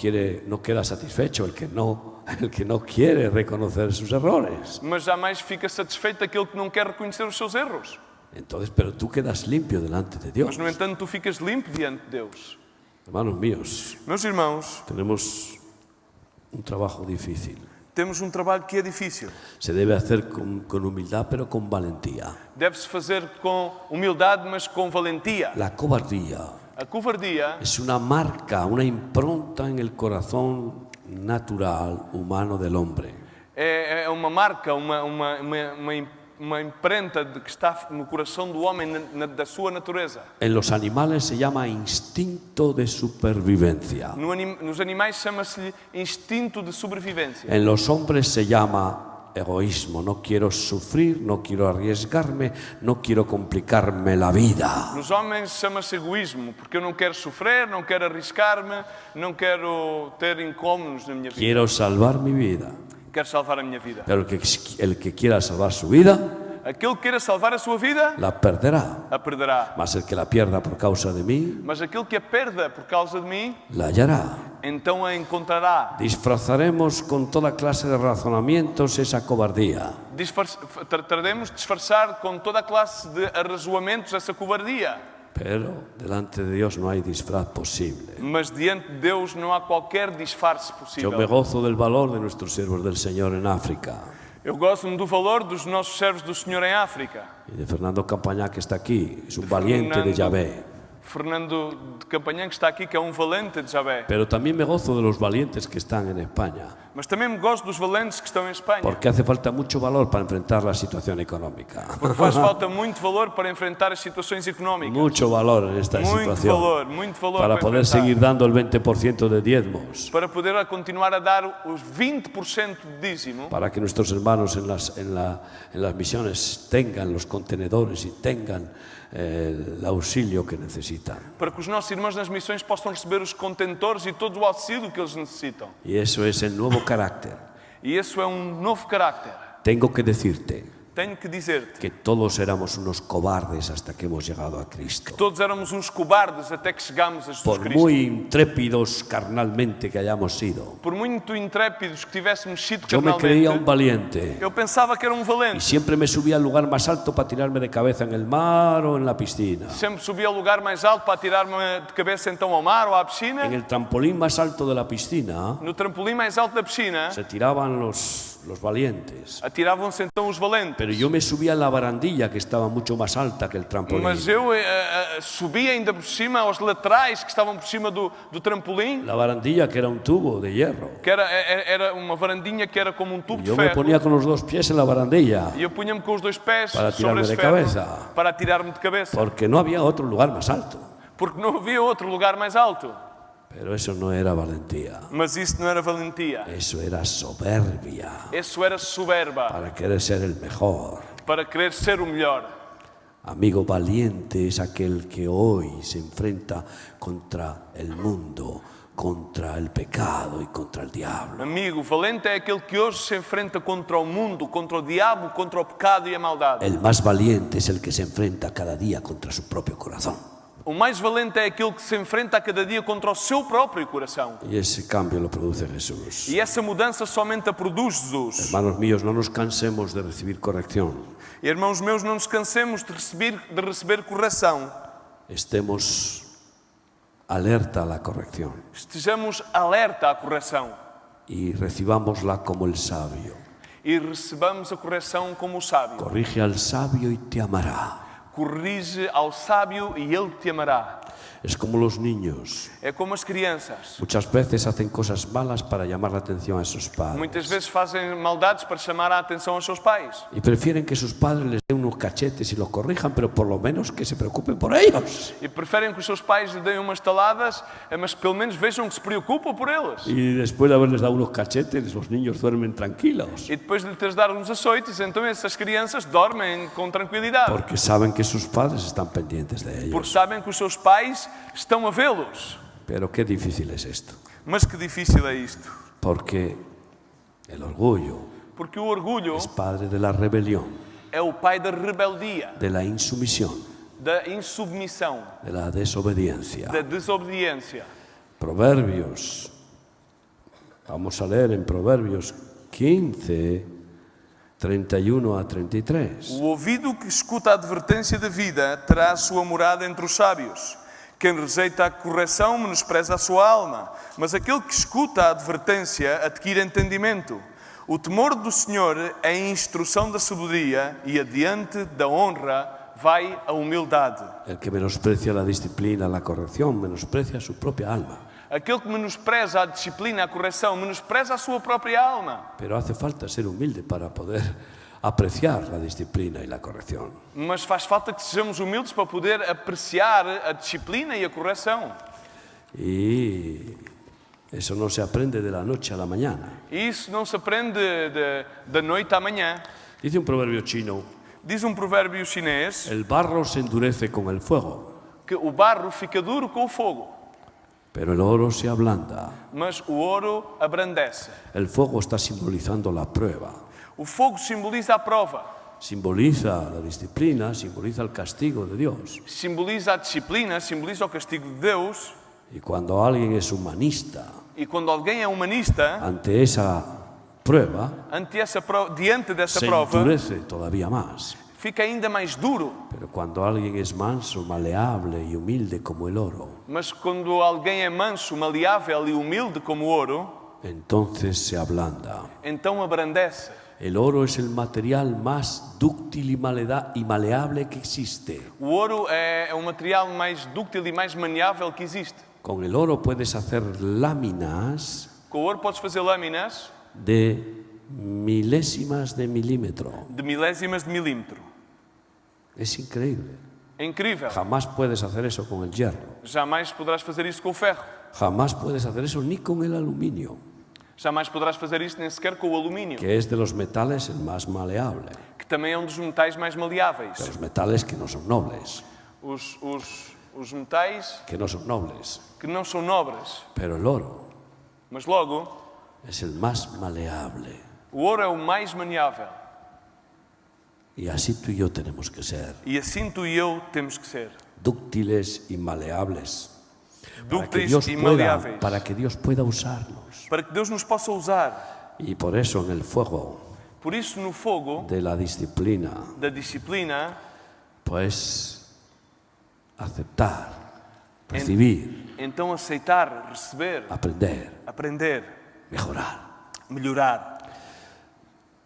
queda satisfecho el que no quiere reconocer sus errores. Mas jamais fica satisfeito aquele que não quer reconhecer os seus erros. Entonces, pero tú quedas limpio delante de Dios. Mas, no entanto, tu ficas limpo diante de Deus. Hermanos míos, Meus irmãos, tenemos un trabajo difícil. temos um trabalho que é difícil. Se debe hacer con humildad, pero con valentía. Deve-se fazer com humildade, mas com valentia. La cobardía A covardia es una marca, una impronta en el corazón natural humano del hombre. É uma marca, uma imprenta que está no coração do homem, da sua natureza. En los animales se llama instinto de supervivencia. Nos animais chama-se instinto de sobrevivência. En los hombres se llama egoísmo. No quiero sufrir, no quiero arriesgarme, no quiero complicarme la vida. Nos homens chama-se egoísmo, porque eu não quero sofrer, não quero arriscar-me, não quero ter incómodos na minha vida. Quiero salvar mi vida. Quero salvar a minha vida. Pero el que quiera salvar su vida, Aquele que queira salvar a sua vida, la perderá. a perderá. Mas el que la pierda por causa de mí, Mas aquele que a perda por causa de mim, la hallará. então a encontrará. Disfrazaremos con toda clase de razonamientos esa cobardía. Trataremos de disfarçar com toda a classe de arrazoamentos essa covardia. Pero delante de Dios no hay disfraz posible. Mas diante de Deus não há qualquer disfarce Yo possível. me gozo del valor de nuestros siervos del Señor en África. Eu gosto-me do valor dos nossos servos do Senhor em África. Y de Fernando Campañá, que está aquí, es un valiente de Yahvé. Fernando de Campanhã, que está aqui, que é um valente de Javé. Pero también me gozo de los valientes que están en España, Mas também me gosto dos valentes que estão em Espanha. porque hace falta mucho valor para enfrentar la situación económica. Porque faz falta muito valor para enfrentar as situações económicas. Mucho valor en esta Muito situación valor para poder enfrentar. seguir dando el 20% de diezmos, Para poder continuar a dar os 20% de dízimo. para que nuestros hermanos en las misiones tengan los contenedores y tengan el auxilio que necesitan. Para que os nossos irmãos nas missões possam receber os contentores e todo o auxílio que eles necessitam. Y eso es el nuevo carácter. E isso é novo carácter. Tengo que decirte Tenho que dizer-te, que todos éramos unos cobardes hasta que hemos llegado a Cristo. todos éramos uns cobardes até que chegámos a Jesus Por Cristo. muy intrépidos carnalmente que hayamos sido. Por muito intrépidos que tivéssemos sido Yo me creía un carnalmente, valiente eu pensava que era um y valente. siempre me subía al lugar más alto para tirarme de cabeza en el mar o en la piscina. Sempre subia ao lugar mais alto para atirar-me de cabeça então ao mar ou à piscina. En el trampolín más alto de la piscina No trampolim mais alto da piscina, se tiraban los valientes. atiravam-se então os valentes. Pero yo me subía a la barandilla que estaba mucho más alta que el trampolín. Mas eu subia ainda por cima aos laterais que estavam por cima do trampolim, La barandilla que era un tubo de hierro. que era uma varandinha que era como um tubo de Yo me ferro. ponía con los dos pies en la barandilla E eu punha-me com os dois pés Para sobre tirarme esse de ferro cabeza. para atirar-me de cabeça. porque no había otro lugar más alto. Porque não havia outro lugar mais alto. Pero eso no era valentía. Mas isso não era valentia. Eso era soberbia Isso era soberba, para querer ser el mejor. para querer ser o melhor. Amigo, valiente es aquel que hoy se enfrenta contra el mundo, contra el pecado y contra el diablo. Amigo, valente é aquele que hoje se enfrenta contra o mundo, contra o diabo, contra o pecado e a maldade. El más valiente es el que se enfrenta cada día contra su propio corazón. O mais valente é aquele que se enfrenta a cada dia contra o seu próprio coração. Y ese cambio lo produce Jesús. E essa mudança somente a produz Jesus. Hermanos míos, no nos cansemos de recibir corrección. E, irmãos meus, não nos cansemos de receber correção. Estemos alerta a la corrección Estejamos alerta à correção. y recibámosla como el sabio. E recebamos a correção como o sábio. Corrige al sabio y te amará. Corrige ao sábio e ele te amará. Es como los niños. É como as crianças. Muchas veces hacen cosas malas para llamar la atención a sus Muitas padres. vezes fazem maldades para chamar a atenção aos seus pais. Y prefieren que sus padres les den unos cachetes y los corrijan, pero por lo menos que se preocupen por ellos. E preferem que os seus pais lhe deem umas taladas, mas pelo menos vejam que se preocupam por eles. Y después de haberles dado unos cachetes, los niños duermen tranquilos. E depois de lhe teres dado uns açoites, então essas crianças dormem com tranquilidade. Porque saben que sus padres están pendientes de Porque ellos. sabem que os seus pais estão a vê-los. Pero qué difícil es esto. Mas que difícil é isto. Porque el orgullo Porque o orgulho es padre de la rebelión, é o pai da rebeldia, de la insumisión, da insubmissão, de la desobediencia. da desobediência. Proverbios. Vamos a leer en Proverbios 15, 31 a 33. O ouvido que escuta a advertência da vida terá a sua morada entre os sábios. Quem rejeita a correção menospreza a sua alma, mas aquele que escuta a advertência adquire entendimento. O temor do Senhor é a instrução da sabedoria e adiante da honra vai a humildade. El que menosprecia la disciplina, la corrección, menosprecia su propia alma. Aquele que menospreza a disciplina, a correção, menospreza a sua própria alma. Pero hace falta ser humilde para poder apreciar la disciplina y la corrección. Mas faz falta que sejamos humildes para poder apreciar a disciplina e a correção. Y eso no se aprende de la noche a la mañana. E isso não se aprende da noite à manhã. Dice un proverbio chino, Diz um provérbio chinês el barro se endurece con el fuego, que o barro fica duro com o fogo, pero el oro se ablanda. mas o ouro abrandece. El fuego está simbolizando la prueba. O fogo simboliza a prova, Simboliza la disciplina, simboliza el castigo de Dios. simboliza a disciplina, simboliza o castigo de Deus. Y cuando alguien es humanista E quando alguém é humanista, ante esa prueba, diante dessa se prova, endurece todavía más. fica ainda mais duro. Pero cuando alguien es manso, maleable y humilde como el oro, Mas quando alguém é manso, maleável e humilde como o ouro, entonces se ablanda. então abrandece. El oro es el material más dúctil y maleable que existe. O ouro é o material mais dúctil e mais maniável que existe. Con el oro puedes hacer láminas Com o ouro podes fazer lâminas de milésimas de milímetro. de milésimas de milímetro. Es increíble. É incrível. Jamás puedes hacer eso con el hierro. Jamais poderás fazer isso com o ferro. Jamás puedes hacer eso ni con el aluminio, Jamais poderás fazer isso nem sequer com o alumínio, que es de los metales el más maleable, que também é um dos metais mais maleáveis. de los metales que no son nobles, Os metais que no son nobles. que não são nobres. Pero el oro Mas logo, es el más maleable. o ouro é o mais maniável. Y así tú y yo tenemos que ser, E assim tu e eu temos que ser. dúctiles y maleables, Dúcteis e maleáveis. para que Dios pueda usarnos. Para que Deus nos possa usar. Y por eso en el fuego Por isso, no fogo de la disciplina, da disciplina, pues aceptar, recibir, então aceitar, receber, aprender, aprender, mejorar. melhorar.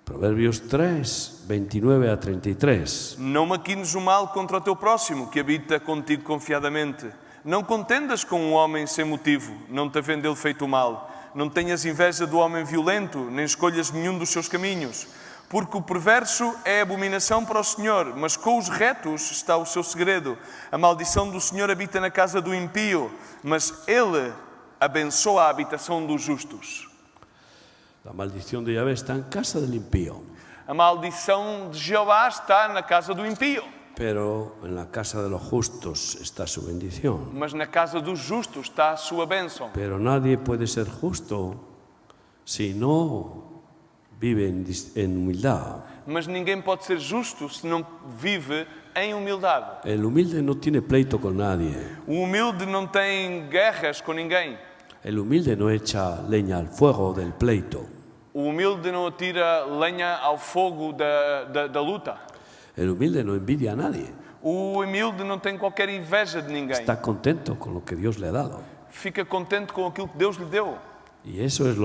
Proverbios 3, 29 a 33. Não maquines o mal contra o teu próximo, que habita contigo confiadamente. Não contendas com um homem sem motivo, não te havendo ele feito o mal. Não tenhas inveja do homem violento, nem escolhas nenhum dos seus caminhos. Porque o perverso é abominação para o Senhor, mas com os retos está o seu segredo. A maldição do Senhor habita na casa do impio, mas Ele abençoa a habitação dos justos. La maldición de Yahvé está en casa del impío, A maldição de Jeová está na casa do impio, pero en la casa de los justos está su bendición. mas na casa dos justos está a sua bênção. Pero nadie puede ser justo si no vive en humildad. Mas ninguém pode ser justo se não vive em humildade. El humilde no tiene pleito con nadie. O humilde não tem guerras com ninguém. El humilde no echa leña al fuego del pleito. O humilde não atira lenha ao fogo da luta. El humilde no envidia a nadie. O humilde não tem qualquer inveja de ninguém. Está contento con lo que Dios le ha dado. Fica contente com aquilo que Deus lhe deu. Y eso es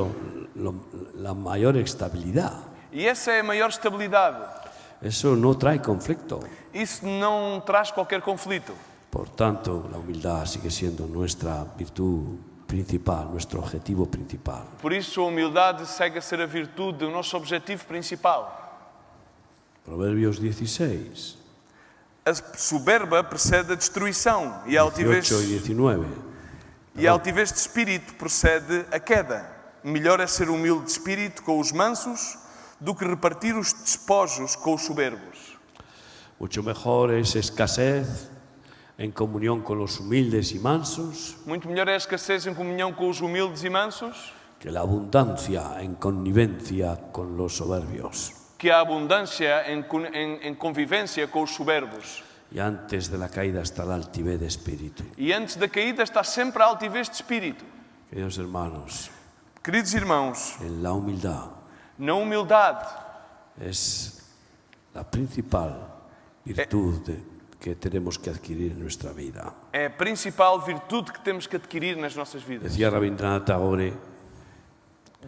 la mayor estabilidad. E essa é a maior estabilidade. Eso no trae conflicto. Isso não traz qualquer conflito. Por tanto, la humildad sigue siendo nuestra virtud principal, nuestro objetivo principal. Por isso a humildade segue a ser a virtude, o nosso objetivo principal. Proverbios 16, A soberba precede a destruição e a altivez 18 y 19. E a altivez de espírito precede a queda. Melhor é ser humilde de espírito com os mansos do que repartir os despojos com os soberbos. Mucho mejor es escasez en comunión con los humildes y mansos Muito melhor é a escassez em comunhão com os humildes e mansos que la abundancia en connivencia con los soberbios. que a abundância em convivência com os soberbos. Y antes de la caída está la altivez de espíritu. E antes da caída está sempre a altivez de espírito. Queridos hermanos, Queridos irmãos, en la humildad na humildade es la principal virtud que tenemos que adquirir en nuestra vida. é a principal virtude que temos que adquirir nas nossas vidas. Decía Rabindranath Tagore,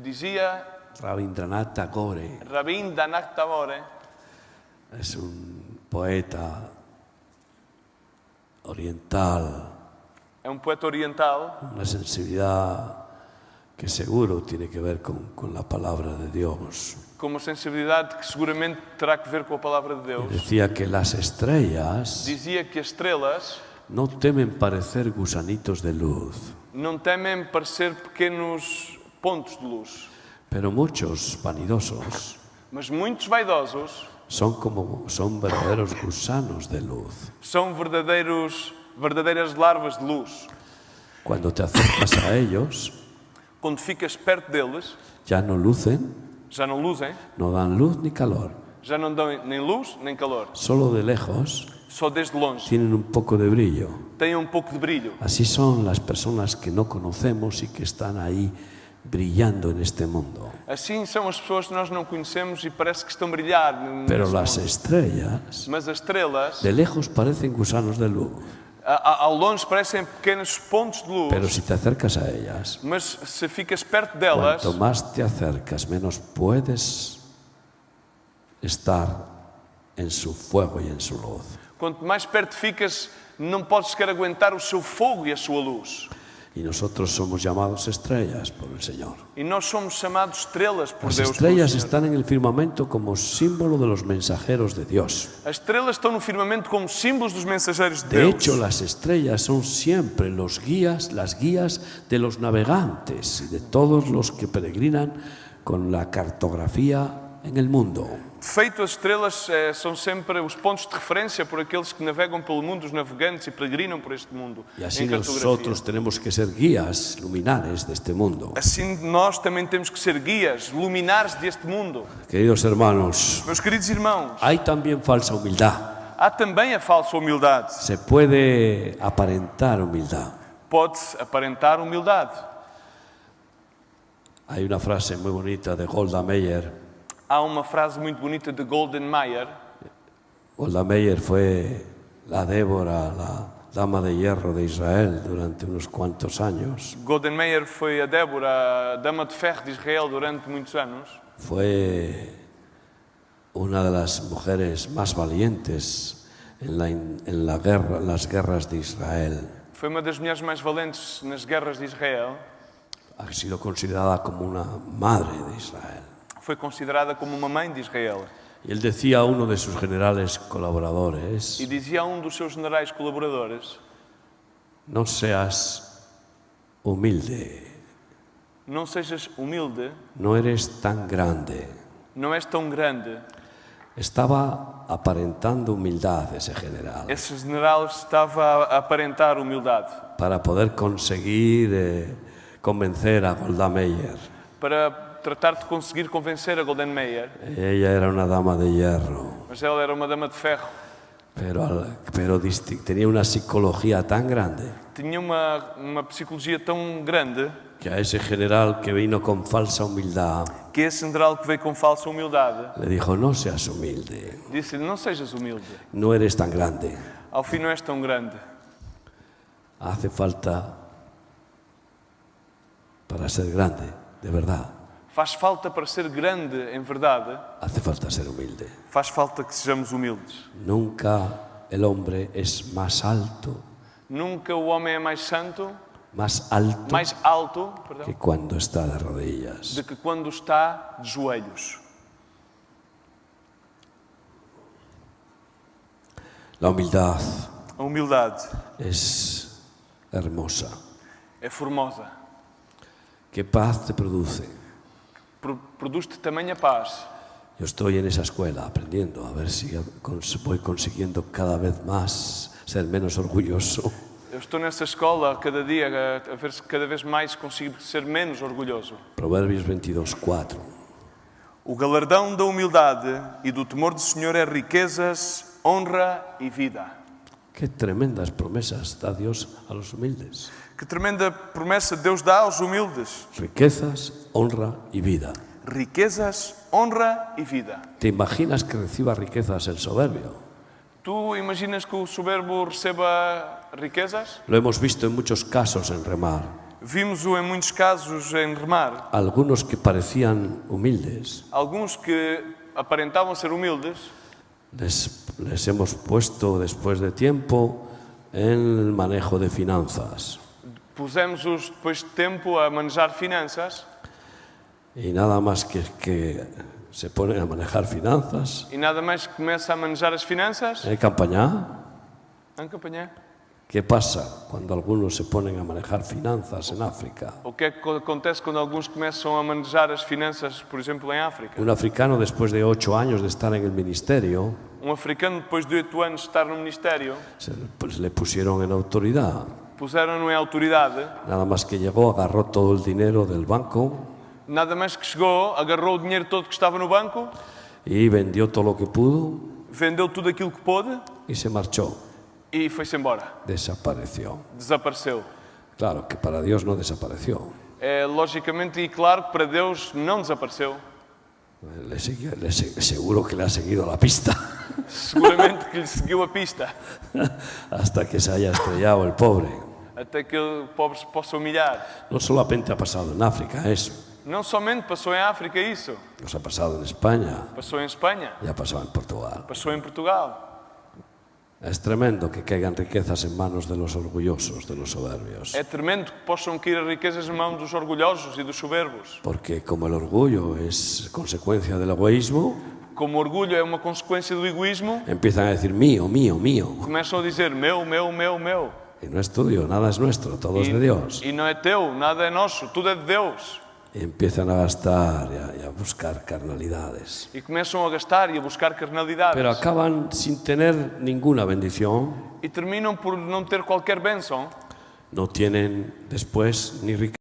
Dizia Rabindranath Tagore Rabindranath Tagore, es un poeta oriental É um poeta oriental, una sensibilidad que seguro tiene que ver con la palabra de Dios. com uma sensibilidade que seguramente terá que ver com a palavra de Y Deus. decía que las estrellas Dizia que as estrelas no temen parecer gusanitos de luz, não temem parecer pequenos pontos de luz, pero muchos vanidosos mas muitos vaidosos son verdaderos gusanos de luz. são verdadeiras larvas de luz. Cuando te acercas a ellos, Quando ficas perto deles, ya no lucen, já não luzem, no dan luz ni calor, já não dão nem luz nem calor. solo de lejos Só desde longe tienen un poco de brillo. têm um pouco de brilho. Así son las personas que no conocemos y que están ahí brillando en este mundo. Assim são as pessoas que nós não conhecemos e parece que estão a brilhar. Pero nesse las mundo. estrellas Mas as estrelas, de lejos parecen gusanos de luz, ao longe, parecem pequenos pontos de luz. pero si te acercas a ellas, Mas se ficas perto delas, cuanto más te acercas, menos puedes estar en su fuego y en su luz. quanto mais perto ficas, não podes sequer aguentar o seu fogo e a sua luz. Y nosotros somos llamados estrellas por el Señor. E nós somos chamados estrelas por Las Deus. estrellas pelo Senhor. están en el firmamento como símbolo de los mensajeros de Dios. As estrelas estão no firmamento como símbolos dos mensageiros de De Deus. hecho, las estrellas son siempre las guías de los navegantes y de todos los que peregrinan con la cartografía en el mundo. De feito, as estrelas são sempre os pontos de referência por aqueles que navegam pelo mundo, os navegantes, e peregrinam por este mundo. Y así em cartografia. nosotros tenemos que ser guías luminares de este mundo. Assim, nós também temos que ser guias, luminares deste mundo. Queridos hermanos, Meus queridos irmãos, hay también falsa humildad. há também a falsa humildade. Se puede aparentar humildad. Pode-se aparentar humildade. Hay una frase muy bonita de Golda Meir. Há uma frase muito bonita de Golden Meyer. Golda Meir fue la Débora, la dama de hierro de Israel durante unos cuantos años. Golden Meyer foi a Débora, a dama de ferro de Israel durante muitos anos. Fue una de las mujeres más valientes en las guerras de Israel. Foi uma das mulheres mais valentes nas guerras de Israel. Ha sido considerada como una madre de Israel. Foi considerada como uma mãe de Israel. Y él decía a uno de sus generales colaboradores: E dizia a um dos seus generais colaboradores: no seas humilde, não sejas humilde, no eres tan grande. não és tão grande. Estaba aparentando humildad ese general Esse general estava a aparentar humildade para poder conseguir convencer a Golda Meir. para tratar de conseguir convencer a Golden Meir. Ella era una dama de hierro, Mas ela era uma dama de ferro. pero tenía una psicología tan grande Tinha uma psicologia tão grande que a ese general que vino con falsa humildad que esse general que veio com falsa humildade le dijo: no seas humilde, disse-lhe: não sejas humilde. no eres tan grande. Ao fim não és tão grande. Hace falta, para ser grande, de verdad, Faz falta para ser grande em verdade. hace falta ser humilde. Faz falta que sejamos humildes. Nunca el hombre es más alto, Nunca o homem é mais santo, más alto mais alto, perdão, que cuando está de rodillas. do que quando está de joelhos. La humildad A humildade es hermosa. é formosa. ¿Qué paz te produce? Produz-te tamanha paz. Yo estoy en esa escuela aprendiendo a ver si voy consiguiendo cada vez más ser menos orgulloso. Eu estou nessa escola cada dia a ver se cada vez mais consigo ser menos orgulhoso. Proverbios 22:4. O galardão da humildade e do temor do Senhor é riquezas, honra e vida. Qué tremendas promesas da Dios a los humildes. Que tremenda promessa Deus dá aos humildes. Riquezas, honra y vida. Riquezas, honra e vida. ¿Te imaginas que reciba riquezas el soberbio? Tu imaginas que o soberbo receba riquezas? Lo hemos visto en muchos casos en remar. Vimos-o em muitos casos em remar. Algunos que parecían humildes, Alguns que aparentavam ser humildes, les hemos puesto después de tiempo en el manejo de finanzas. Pusemos-os depois de tempo a manejar finanças Y nada más que se ponen a manejar finanzas. e nada mais que começa a manejar as finanças. En campaña, Em campanha. ¿qué pasa cuando algunos se ponen a manejar finanzas en África? O que é que acontece quando alguns começam a manejar as finanças, por exemplo, em África? Un africano, después de 8 años de estar en el ministerio, Africano, depois de 8 anos de estar no ministério, pues le pusieron en autoridad. puseram-no em autoridade. Nada más que llegó, agarró todo el dinero del banco Nada mais que chegou, agarrou o dinheiro todo que estava no banco, y vendió todo lo que pudo vendeu tudo aquilo que pôde y se marchó. e foi-se embora. Desapareció. Desapareceu. Claro que para Dios no desapareció. É logicamente e claro que para Deus não desapareceu. Seguro que le ha seguido la pista Seguramente que lhe seguiu a pista, hasta que se haya estrellado el pobre. até que o pobre se possa humilhar. No solamente ha pasado en África eso, Não somente passou em África isso, nos ha pasado en España passou em Espanha, y ha pasado en Portugal. passou em Portugal. Es tremendo que caigan riquezas en manos de los orgullosos, de los soberbios. É tremendo que possam cair as riquezas na mão dos orgulhosos e dos soberbos. Porque como el orgullo es consecuencia del egoísmo, Como o orgulho é uma consequência do egoísmo, empiezan a decir mío, mío, mío. começam a dizer meu, meu, meu, meu. Y no es tuyo, nada es nuestro, todo es de Dios. E não é teu, nada é nosso, tudo é de Deus. Y empiezan a gastar y a buscar carnalidades. E começam a gastar e a buscar carnalidades. Pero acaban sin tener ninguna bendición, E terminam por não ter qualquer bênção. no tienen después ni riqueza.